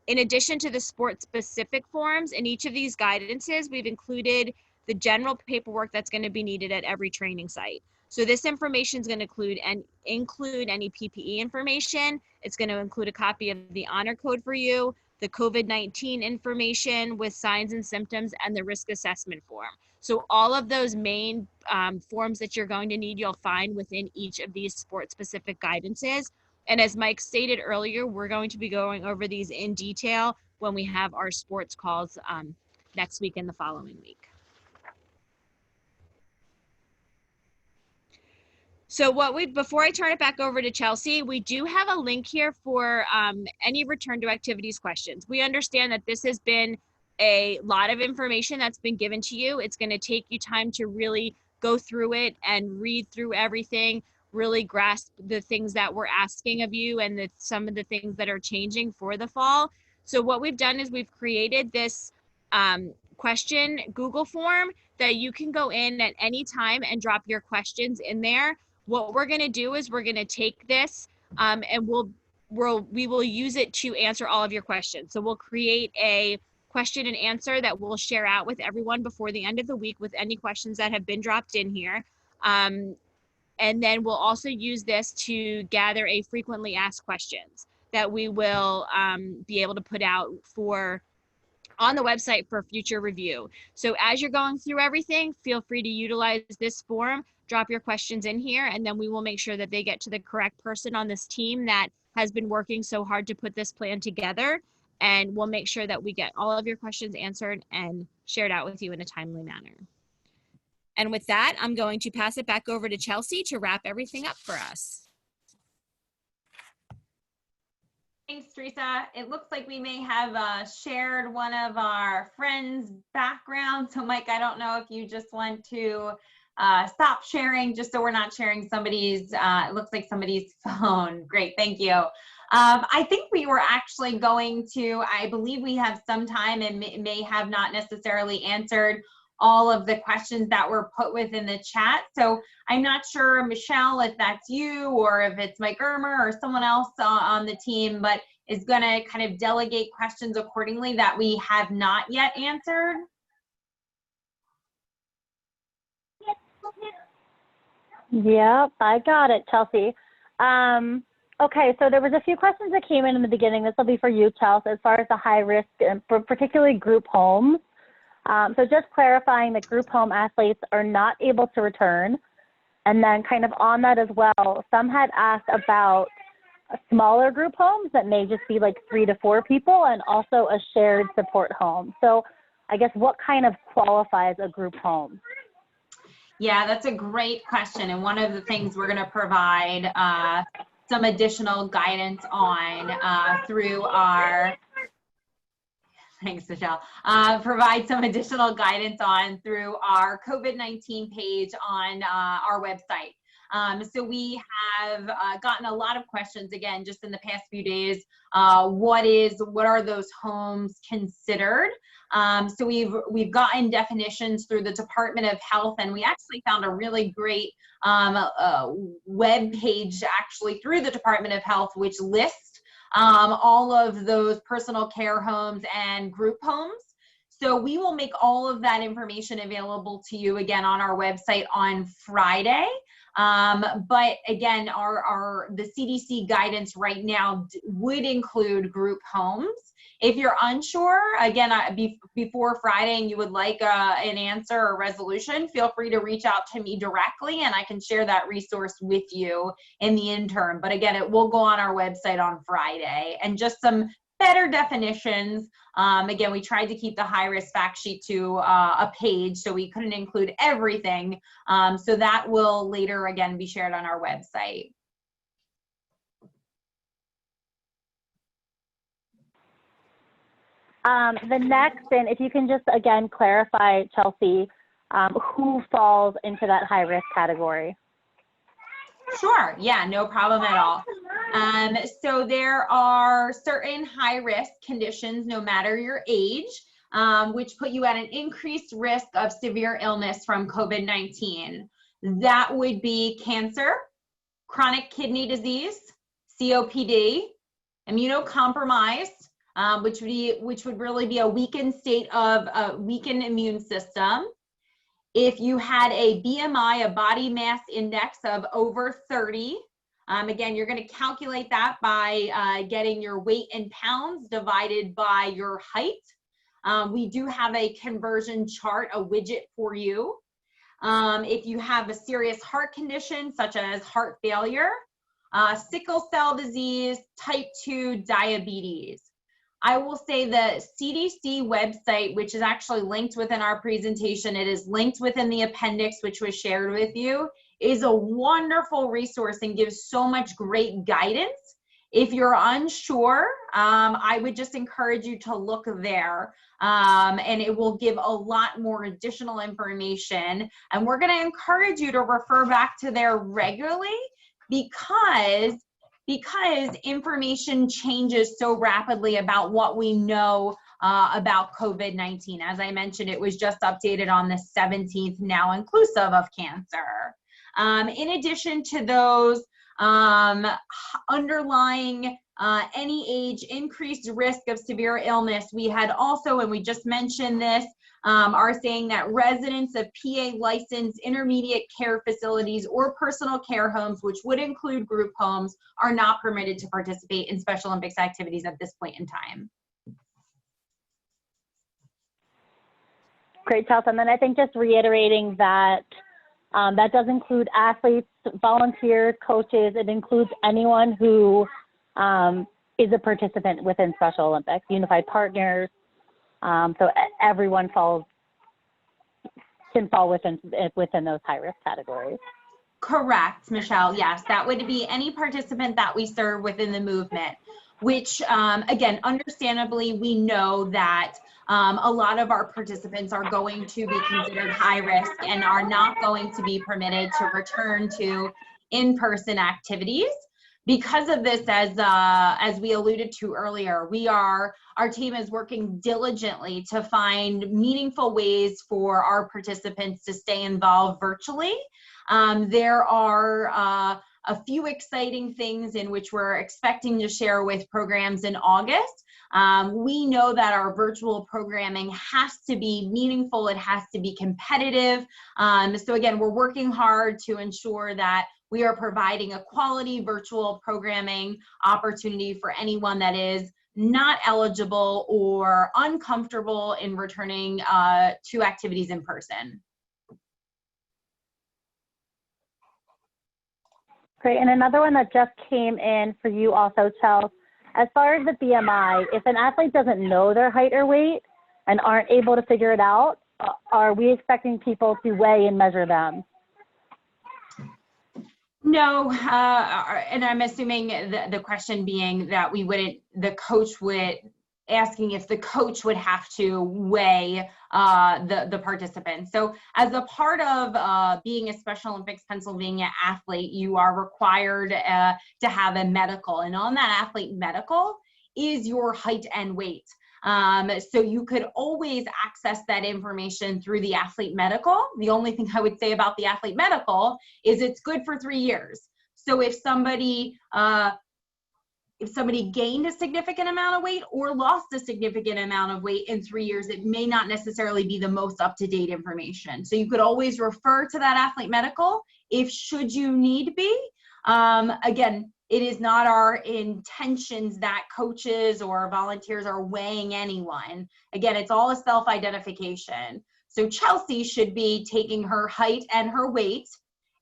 In addition to the sport-specific forms, in each of these guidances, we've included the general paperwork that's going to be needed at every training site. So this information is going to include any PPE information. It's going to include a copy of the honor code for you, the COVID-19 information with signs and symptoms, and the risk assessment form. So all of those main forms that you're going to need, you'll find within each of these sport-specific guidances. And as Mike stated earlier, we're going to be going over these in detail when we have our sports calls next week and the following week. So before I turn it back over to Chelsea, we do have a link here for any return to activities questions. We understand that this has been a lot of information that's been given to you. It's going to take you time to really go through it and read through everything, really grasp the things that we're asking of you and some of the things that are changing for the fall. So what we've done is we've created this question Google form that you can go in at any time and drop your questions in there. What we're going to do is we're going to take this and we will use it to answer all of your questions. So we'll create a question and answer that we'll share out with everyone before the end of the week with any questions that have been dropped in here. And then we'll also use this to gather a frequently asked questions that we will be able to put out on the website for future review. So as you're going through everything, feel free to utilize this form, drop your questions in here, and then we will make sure that they get to the correct person on this team that has been working so hard to put this plan together. And we'll make sure that we get all of your questions answered and shared out with you in a timely manner. And with that, I'm going to pass it back over to Chelsea to wrap everything up for us. Thanks, Teresa. It looks like we may have shared one of our friends' background. So Mike, I don't know if you just want to stop sharing just so we're not sharing somebody's, it looks like somebody's phone. Great, thank you. I think we were actually going to, I believe we have some time and may have not necessarily answered all of the questions that were put within the chat. So I'm not sure, Michelle, if that's you or if it's Mike Irmer or someone else on the team, but is going to kind of delegate questions accordingly that we have not yet answered. Yep, I got it, Chelsea. Okay, so there was a few questions that came in the beginning. This will be for you, Chelsea, as far as the high risk, and for particularly group homes. So just clarifying that group home athletes are not able to return. And then kind of on that as well, some had asked about smaller group homes that may just be like 3 to 4 people and also a shared support home. So I guess what kind of qualifies a group home? Yeah, that's a great question. And one of the things we're going to provide some additional guidance on through our, thanks, Michelle, provide some additional guidance on through our COVID-19 page on our website. So we have gotten a lot of questions, again, just in the past few days. What are those homes considered? So we've gotten definitions through the Department of Health, and we actually found a really great web page actually through the Department of Health, which lists all of those personal care homes and group homes. So we will make all of that information available to you again on our website on Friday. But again, the CDC guidance right now would include group homes. If you're unsure, again, before Friday and you would like an answer or resolution, feel free to reach out to me directly and I can share that resource with you in the interim. But again, it will go on our website on Friday, and just some better definitions. Again, we tried to keep the high-risk fact sheet to a page, so we couldn't include everything. So that will later, again, be shared on our website. The next, and if you can just again clarify, Chelsea, who falls into that high-risk category? Sure, yeah, no problem at all. So there are certain high-risk conditions, no matter your age, which put you at an increased risk of severe illness from COVID-19. That would be cancer, chronic kidney disease, COPD, immunocompromised, which would really be a weakened state of a weakened immune system. If you had a BMI, a body mass index of over 30, again, you're going to calculate that by getting your weight in pounds divided by your height. We do have a conversion chart, a widget for you. If you have a serious heart condition such as heart failure, sickle cell disease, type 2 diabetes. I will say the CDC website, which is actually linked within our presentation, it is linked within the appendix, which was shared with you, is a wonderful resource and gives so much great guidance. If you're unsure, I would just encourage you to look there, and it will give a lot more additional information. And we're going to encourage you to refer back to there regularly because information changes so rapidly about what we know about COVID-19. As I mentioned, it was just updated on the 17th, now inclusive of cancer. In addition to those underlying any age increased risk of severe illness, we had also, and we just mentioned this, are saying that residents of PA licensed intermediate care facilities or personal care homes, which would include group homes, are not permitted to participate in Special Olympics activities at this point in time. Great, Chelsea. And then I think just reiterating that that does include athletes, volunteers, coaches. It includes anyone who is a participant within Special Olympics, unified partners. So everyone can fall within those high-risk categories. Correct, Michelle. Yes, that would be any participant that we serve within the movement, which, again, understandably, we know that a lot of our participants are going to be considered high risk and are not going to be permitted to return to in-person activities. Because of this, as we alluded to earlier, our team is working diligently to find meaningful ways for our participants to stay involved virtually. There are a few exciting things in which we're expecting to share with programs in August. We know that our virtual programming has to be meaningful, it has to be competitive. So again, we're working hard to ensure that we are providing a quality virtual programming opportunity for anyone that is not eligible or uncomfortable in returning to activities in person. Great, and another one that just came in for you also, Chelsea. As far as the BMI, if an athlete doesn't know their height or weight and aren't able to figure it out, are we expecting people to weigh and measure them? No, and I'm assuming the question being that asking if the coach would have to weigh the participants. So as a part of being a Special Olympics Pennsylvania athlete, you are required to have a medical, and on that athlete medical is your height and weight. So you could always access that information through the athlete medical. The only thing I would say about the athlete medical is it's good for 3 years. So if somebody if somebody gained a significant amount of weight or lost a significant amount of weight in 3 years, it may not necessarily be the most up-to-date information. So you could always refer to that athlete medical if should you need be. Again, it is not our intentions that coaches or volunteers are weighing anyone. Again, it's all a self-identification. So Chelsea should be taking her height and her weight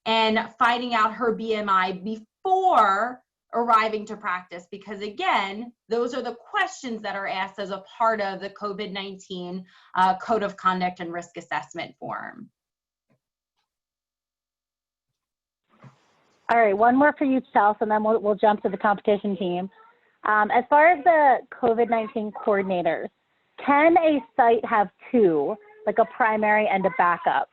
and finding out her BMI before arriving to practice, because again, those are the questions that are asked as a part of the COVID-19 Code of Conduct and Risk Assessment form. All right, one more for you, Chelsea, and then we'll jump to the competition team. As far as the COVID-19 coordinators, can a site have two, like a primary and a backup?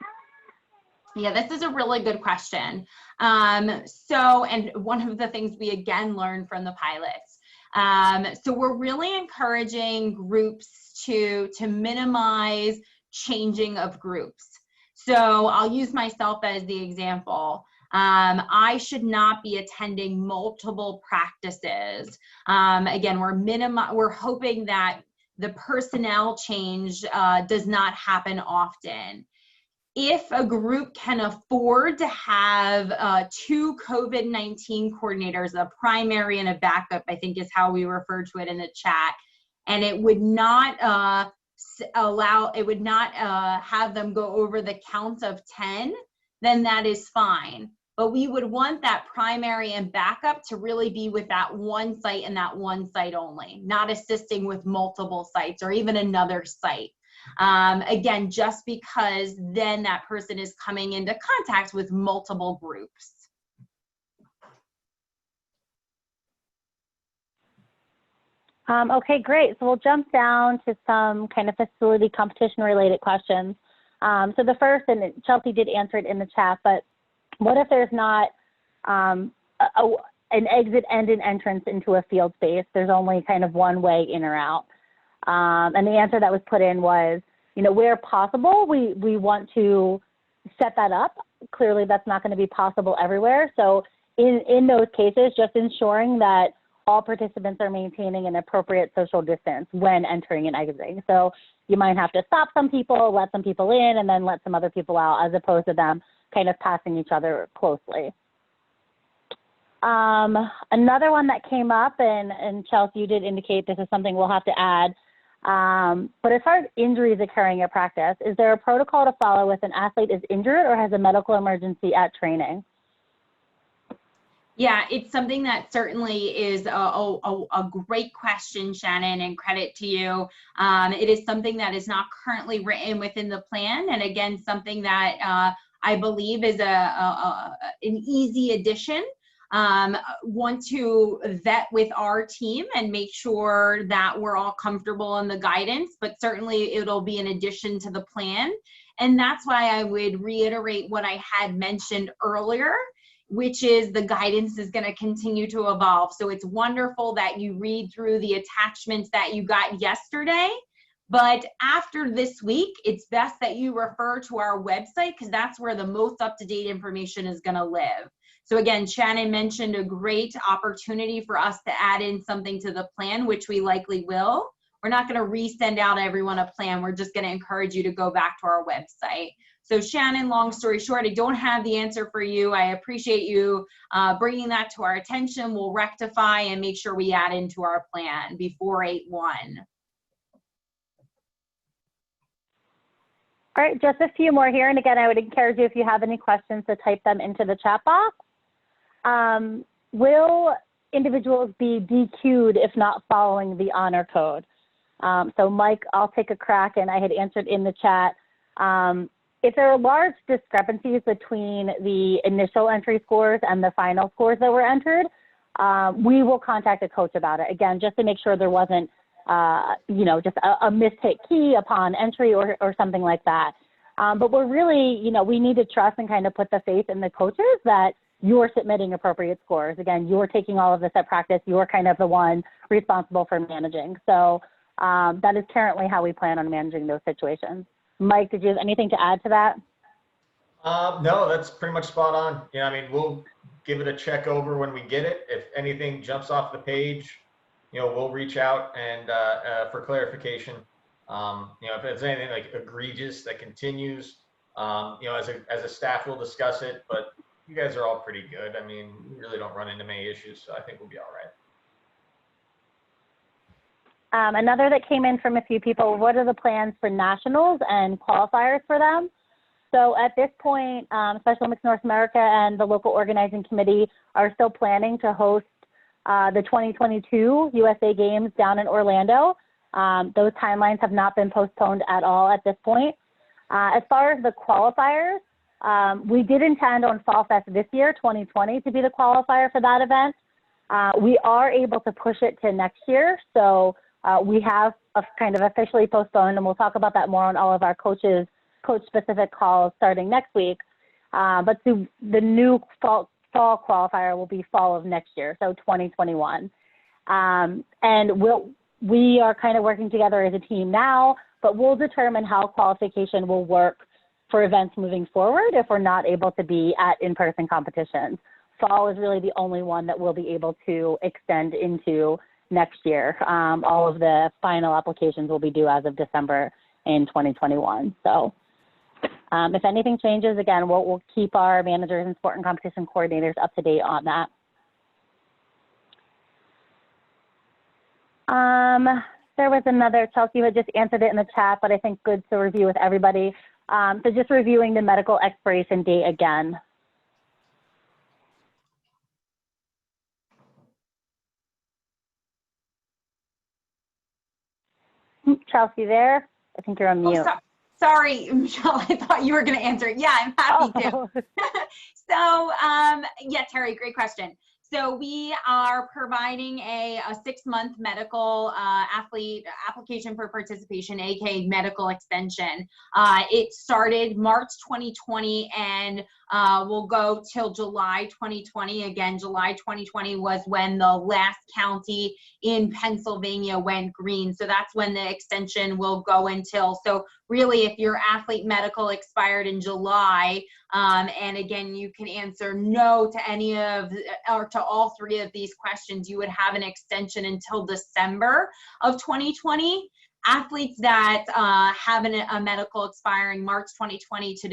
Yeah, this is a really good question. And one of the things we again learned from the pilots. So we're really encouraging groups to minimize changing of groups. So I'll use myself as the example. I should not be attending multiple practices. Again, we're hoping that the personnel change does not happen often. If a group can afford to have two COVID-19 coordinators, a primary and a backup, I think is how we refer to it in the chat, and it would not have them go over the count of 10, then that is fine. But we would want that primary and backup to really be with that one site and that one site only, not assisting with multiple sites or even another site. Again, just because then that person is coming into contact with multiple groups. Okay, great. So we'll jump down to some kind of facility competition related questions. So the first, and Chelsea did answer it in the chat, but what if there's not an exit and an entrance into a field space? There's only kind of one way in or out. And the answer that was put in was, where possible, we want to set that up. Clearly, that's not going to be possible everywhere. So in those cases, just ensuring that all participants are maintaining an appropriate social distance when entering and exiting. So you might have to stop some people, let some people in, and then let some other people out, as opposed to them kind of passing each other closely. Another one that came up, and Chelsea, you did indicate this is something we'll have to add, but as far as injuries occurring at practice, is there a protocol to follow if an athlete is injured or has a medical emergency at training? Yeah, it's something that certainly is a great question, Shannon, and credit to you. It is something that is not currently written within the plan, and again, something that I believe is an easy addition. Want to vet with our team and make sure that we're all comfortable in the guidance, but certainly it'll be an addition to the plan. And that's why I would reiterate what I had mentioned earlier, which is the guidance is going to continue to evolve. So it's wonderful that you read through the attachments that you got yesterday, but after this week, it's best that you refer to our website, because that's where the most up-to-date information is going to live. So again, Shannon mentioned a great opportunity for us to add in something to the plan, which we likely will. We're not going to resend out everyone a plan. We're just going to encourage you to go back to our website. So Shannon, long story short, I don't have the answer for you. I appreciate you bringing that to our attention. We'll rectify and make sure we add into our plan before 8/1. All right, just a few more here. And again, I would encourage you, if you have any questions, to type them into the chat box. Will individuals be DQ'd if not following the honor code? So Mike, I'll take a crack, and I had answered in the chat. If there are large discrepancies between the initial entry scores and the final scores that were entered, we will contact a coach about it. Again, just to make sure there wasn't just a mishit key upon entry or something like that. But we're really, we need to trust and kind of put the faith in the coaches that you're submitting appropriate scores. Again, you're taking all of this at practice. You're kind of the one responsible for managing. So that is currently how we plan on managing those situations. Mike, did you have anything to add to that? No, that's pretty much spot on. Yeah, I mean, we'll give it a check over when we get it. If anything jumps off the page, we'll reach out and for clarification. If it's anything like egregious that continues, as a staff, we'll discuss it. But you guys are all pretty good. I mean, we really don't run into many issues, so I think we'll be all right. Another that came in from a few people, what are the plans for nationals and qualifiers for them? So at this point, Special Olympics North America and the local organizing committee are still planning to host the 2022 USA Games down in Orlando. Those timelines have not been postponed at all at this point. As far as the qualifiers, we did intend on Fall Fest this year, 2020, to be the qualifier for that event. We are able to push it to next year, so we have kind of officially postponed, and we'll talk about that more on all of our coach-specific calls starting next week. But the new fall qualifier will be fall of next year, so 2021. And we are kind of working together as a team now, but we'll determine how qualification will work for events moving forward if we're not able to be at in-person competitions. Fall is really the only one that we'll be able to extend into next year. All of the final applications will be due as of December in 2021. So if anything changes, again, we'll keep our managers and sport and competition coordinators up to date on that. There was another, Chelsea had just answered it in the chat, but I think good to review with everybody. So just reviewing the medical expiration date again. Chelsea there? I think you're on mute. Sorry, Michelle, I thought you were going to answer it. Yeah, I'm happy to. So, yeah, Terry, great question. So we are providing a 6-month medical athlete application for participation, aka medical extension. It started March 2020 and will go till July 2020. Again, July 2020 was when the last county in Pennsylvania went green. So that's when the extension will go until. So really, if your athlete medical expired in July, and again, you can answer no to any of, or to all 3 of these questions, you would have an extension until December of 2020. Athletes that have a medical expiring March 2020 to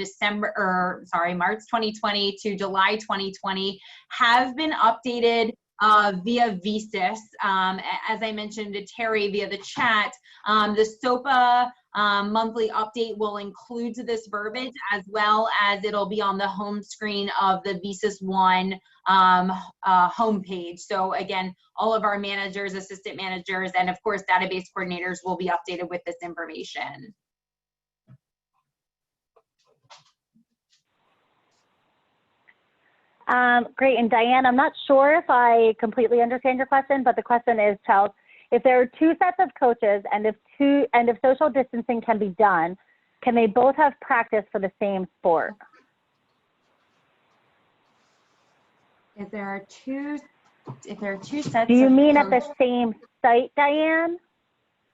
March 2020 to July 2020 have been updated via VSIS. As I mentioned to Terry via the chat, the SOPA monthly update will include this verbiage, as well as it'll be on the home screen of the VSIS One homepage. So again, all of our managers, assistant managers, and of course database coordinators will be updated with this information. Great, and Diane, I'm not sure if I completely understand your question, but the question is, Chelsea, if there are 2 sets of coaches and if social distancing can be done, can they both have practice for the same sport? If there are two sets. Do you mean of at the same site, Diane?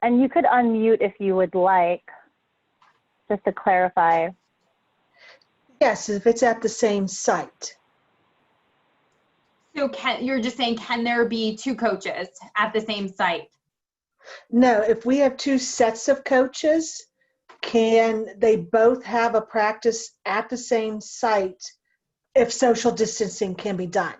And you could unmute if you would like, just to clarify. Yes, if it's at the same site. So you're just saying, can there be 2 coaches at the same site? No, if we have 2 sets of coaches, can they both have a practice at the same site if social distancing can be done?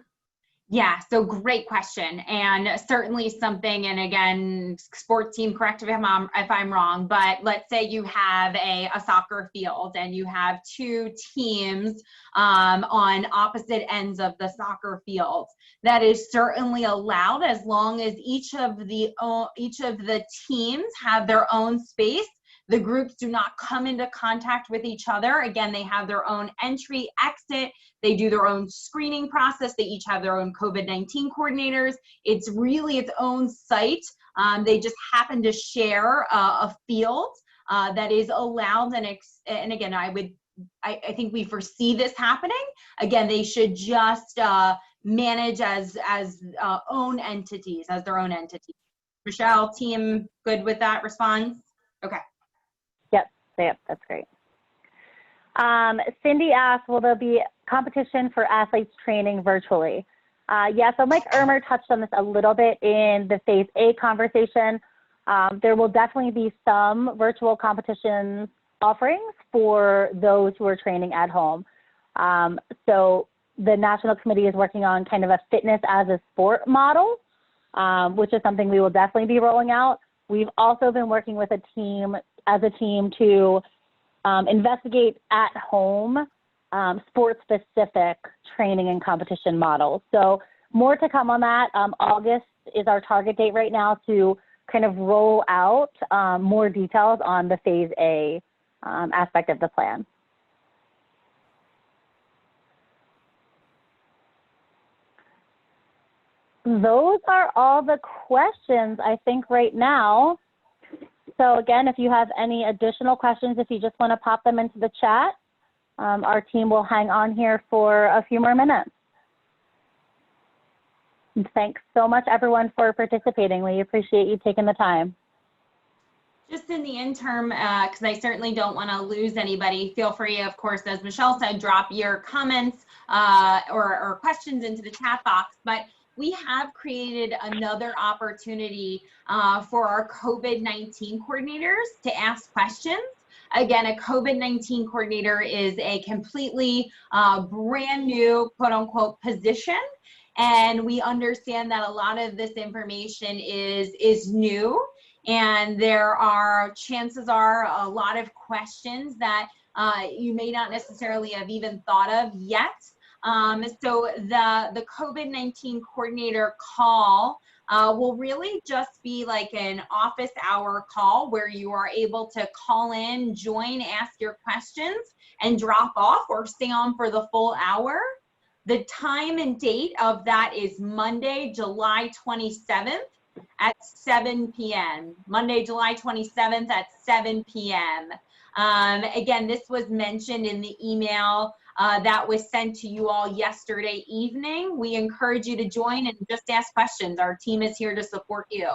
Yeah, so great question, and certainly something, and again, sports team, correct if I'm wrong, but let's say you have a soccer field and you have 2 teams on opposite ends of the soccer field. That is certainly allowed as long as each of the teams have their own space. The groups do not come into contact with each other. Again, they have their own entry, exit. They do their own screening process. They each have their own COVID-19 coordinators. It's really its own site. They just happen to share a field that is allowed. And again, I think we foresee this happening. Again, they should just manage as own entities, as their own entities. Michelle, team, good with that response? Okay. Yep, that's great. Cindy asked, will there be competition for athletes training virtually? Yeah, so Mike Irmer touched on this a little bit in the Phase A conversation. There will definitely be some virtual competition offerings for those who are training at home. So the National Committee is working on kind of a fitness as a sport model, which is something we will definitely be rolling out. We've also been working with a team to investigate at home sport-specific training and competition models. So more to come on that. August is our target date right now to kind of roll out more details on the Phase A aspect of the plan. Those are all the questions I think right now. So again, if you have any additional questions, if you just want to pop them into the chat, our team will hang on here for a few more minutes. And thanks so much, everyone, for participating. We appreciate you taking the time. Just in the interim, because I certainly don't want to lose anybody, feel free, of course, as Michelle said, drop your comments or questions into the chat box. But we have created another opportunity for our COVID-19 coordinators to ask questions. Again, a COVID-19 coordinator is a completely brand new, quote unquote, position. And we understand that a lot of this information is new. And there are, chances are, a lot of questions that you may not necessarily have even thought of yet. So the COVID-19 coordinator call will really just be like an office hour call where you are able to call in, join, ask your questions, and drop off or stay on for the full hour. The time and date of that is Monday, July 27th at 7 p.m. Monday, July 27th at 7 p.m. Again, this was mentioned in the email that was sent to you all yesterday evening. We encourage you to join and just ask questions. Our team is here to support you.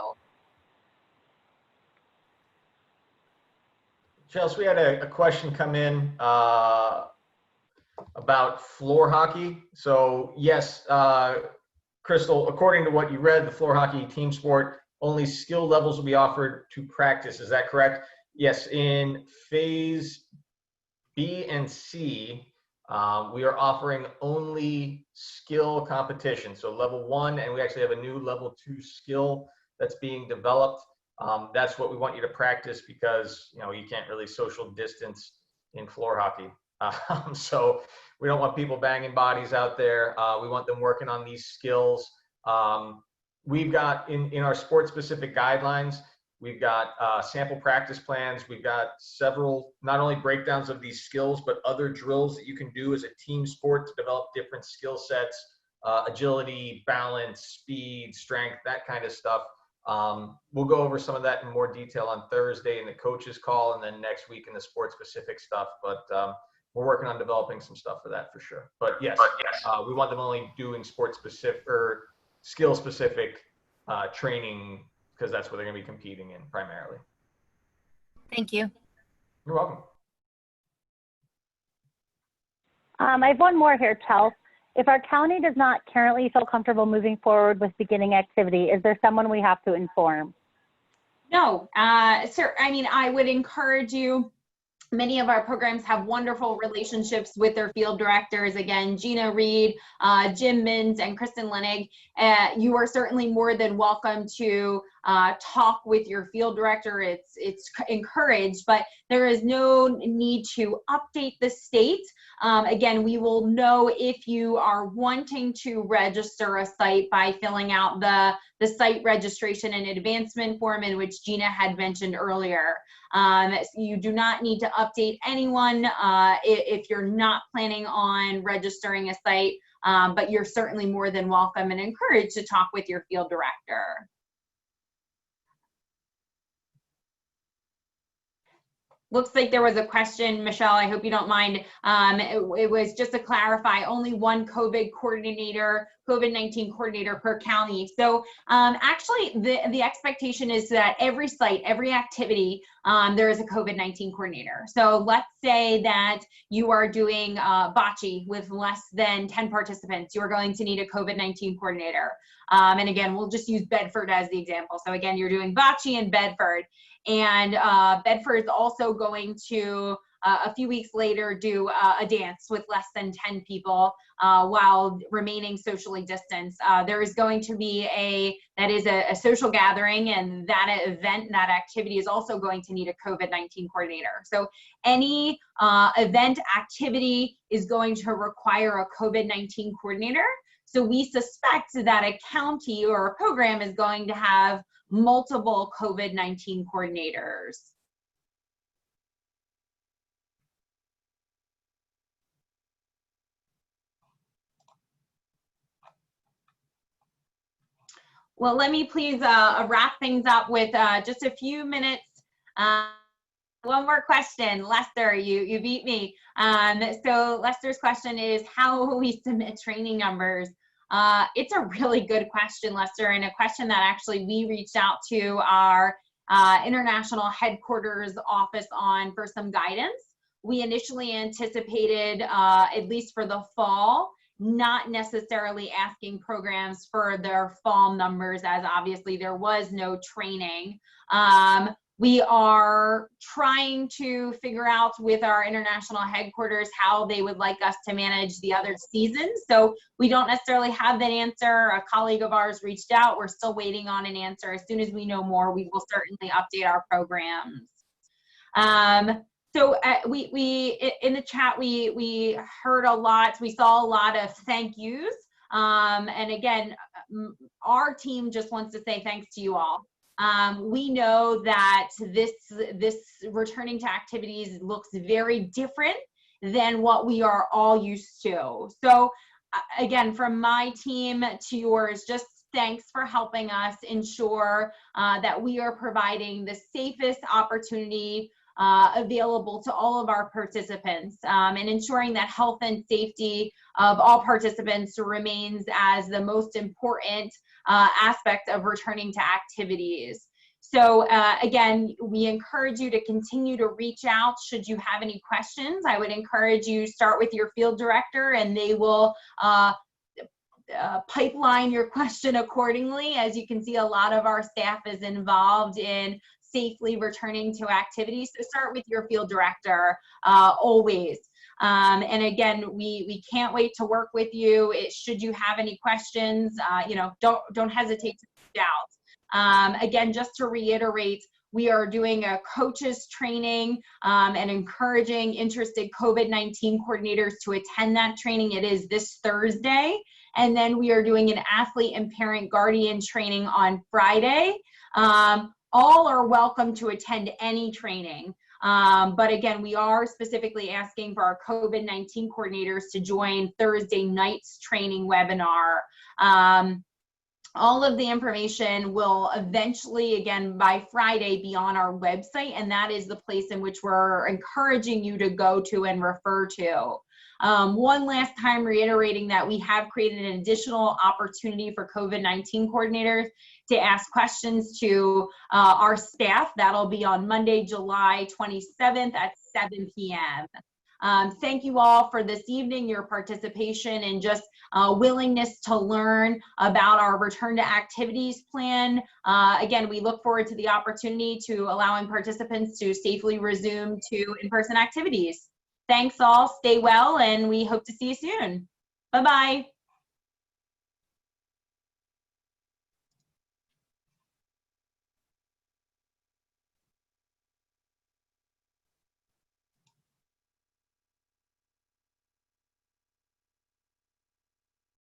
Chelsea, we had a question come in about floor hockey. So yes, Crystal, according to what you read, the floor hockey team sport, only skill levels will be offered to practice. Is that correct? Yes, in Phase B and C, we are offering only skill competition. So level 1, and we actually have a new level 2 skill that's being developed. That's what we want you to practice because, you know, you can't really social distance in floor hockey. So we don't want people banging bodies out there. We want them working on these skills. We've got in our sport specific guidelines, we've got sample practice plans. We've got several, not only breakdowns of these skills, but other drills that you can do as a team sport to develop different skill sets, agility, balance, speed, strength, that kind of stuff. We'll go over some of that in more detail on Thursday in the coaches call, and then next week in the sport specific stuff. But we're working on developing some stuff for that for sure. But yes, we want them only doing sport specific or skill specific training, because that's what they're going to be competing in primarily. Thank you. You're welcome. I have one more here, Chelsea. If our county does not currently feel comfortable moving forward with beginning activity, is there someone we have to inform? No, sir. I mean, I would encourage you. Many of our programs have wonderful relationships with their field directors. Again, Gina Reed, Jim Mins, and Kristen Lenig. You are certainly more than welcome to talk with your field director. It's encouraged, but there is no need to update the state. Again, we will know if you are wanting to register a site by filling out the site registration and advancement form, in which Gina had mentioned earlier. You do not need to update anyone if you're not planning on registering a site, but you're certainly more than welcome and encouraged to talk with your field director. Looks like there was a question, Michelle, I hope you don't mind. It was just to clarify, only one COVID coordinator COVID-19 coordinator per county. So actually the expectation is that every site, every activity, there is a COVID-19 coordinator. So let's say that you are doing bocce with less than 10 participants, you are going to need a COVID-19 coordinator. And again, we'll just use Bedford as the example. So again, you're doing bocce in Bedford, and Bedford is also going to a few weeks later do a dance with less than 10 people while remaining socially distanced. There is going to be a social gathering, and that event, that activity is also going to need a COVID-19 coordinator. So any event activity is going to require a COVID-19 coordinator. So we suspect that a county or a program is going to have multiple COVID-19 coordinators. Well, let me please wrap things up with just a few minutes. One more question. Lester, you beat me. So Lester's question is, how will we submit training numbers? It's a really good question, Lester, and a question that actually we reached out to our international headquarters office on for some guidance. We initially anticipated, at least for the fall, not necessarily asking programs for their fall numbers, as obviously there was no training. We are trying to figure out with our international headquarters how they would like us to manage the other seasons. So we don't necessarily have that answer. A colleague of ours reached out. We're still waiting on an answer. As soon as we know more, we will certainly update our programs. So we in the chat, we heard a lot. We saw a lot of thank yous. And again, our team just wants to say thanks to you all. We know that this returning to activities looks very different than what we are all used to. So again, from my team to yours, just thanks for helping us ensure that we are providing the safest opportunity available to all of our participants, and ensuring that health and safety of all participants remains as the most important aspect of returning to activities. So again, we encourage you to continue to reach out should you have any questions. I would encourage you start with your field director, and they will pipeline your question accordingly. As you can see, a lot of our staff is involved in safely returning to activities. So start with your field director always. And again, we can't wait to work with you. Should you have any questions, don't hesitate to reach out. Again, just to reiterate, we are doing a coaches training and encouraging interested COVID-19 coordinators to attend that training. It is this Thursday. And then we are doing an athlete and parent guardian training on Friday. All are welcome to attend any training. But again, we are specifically asking for our COVID-19 coordinators to join Thursday night's training webinar. All of the information will eventually, again, by Friday, be on our website, and that is the place in which we're encouraging you to go to and refer to. One last time reiterating that we have created an additional opportunity for COVID-19 coordinators to ask questions to our staff. That'll be on Monday, July 27th at 7 p.m. Thank you all for this evening, your participation and just willingness to learn about our return to activities plan. Again, we look forward to the opportunity to allowing participants to safely resume to in-person activities. Thanks all, stay well, and we hope to see you soon. Bye-bye.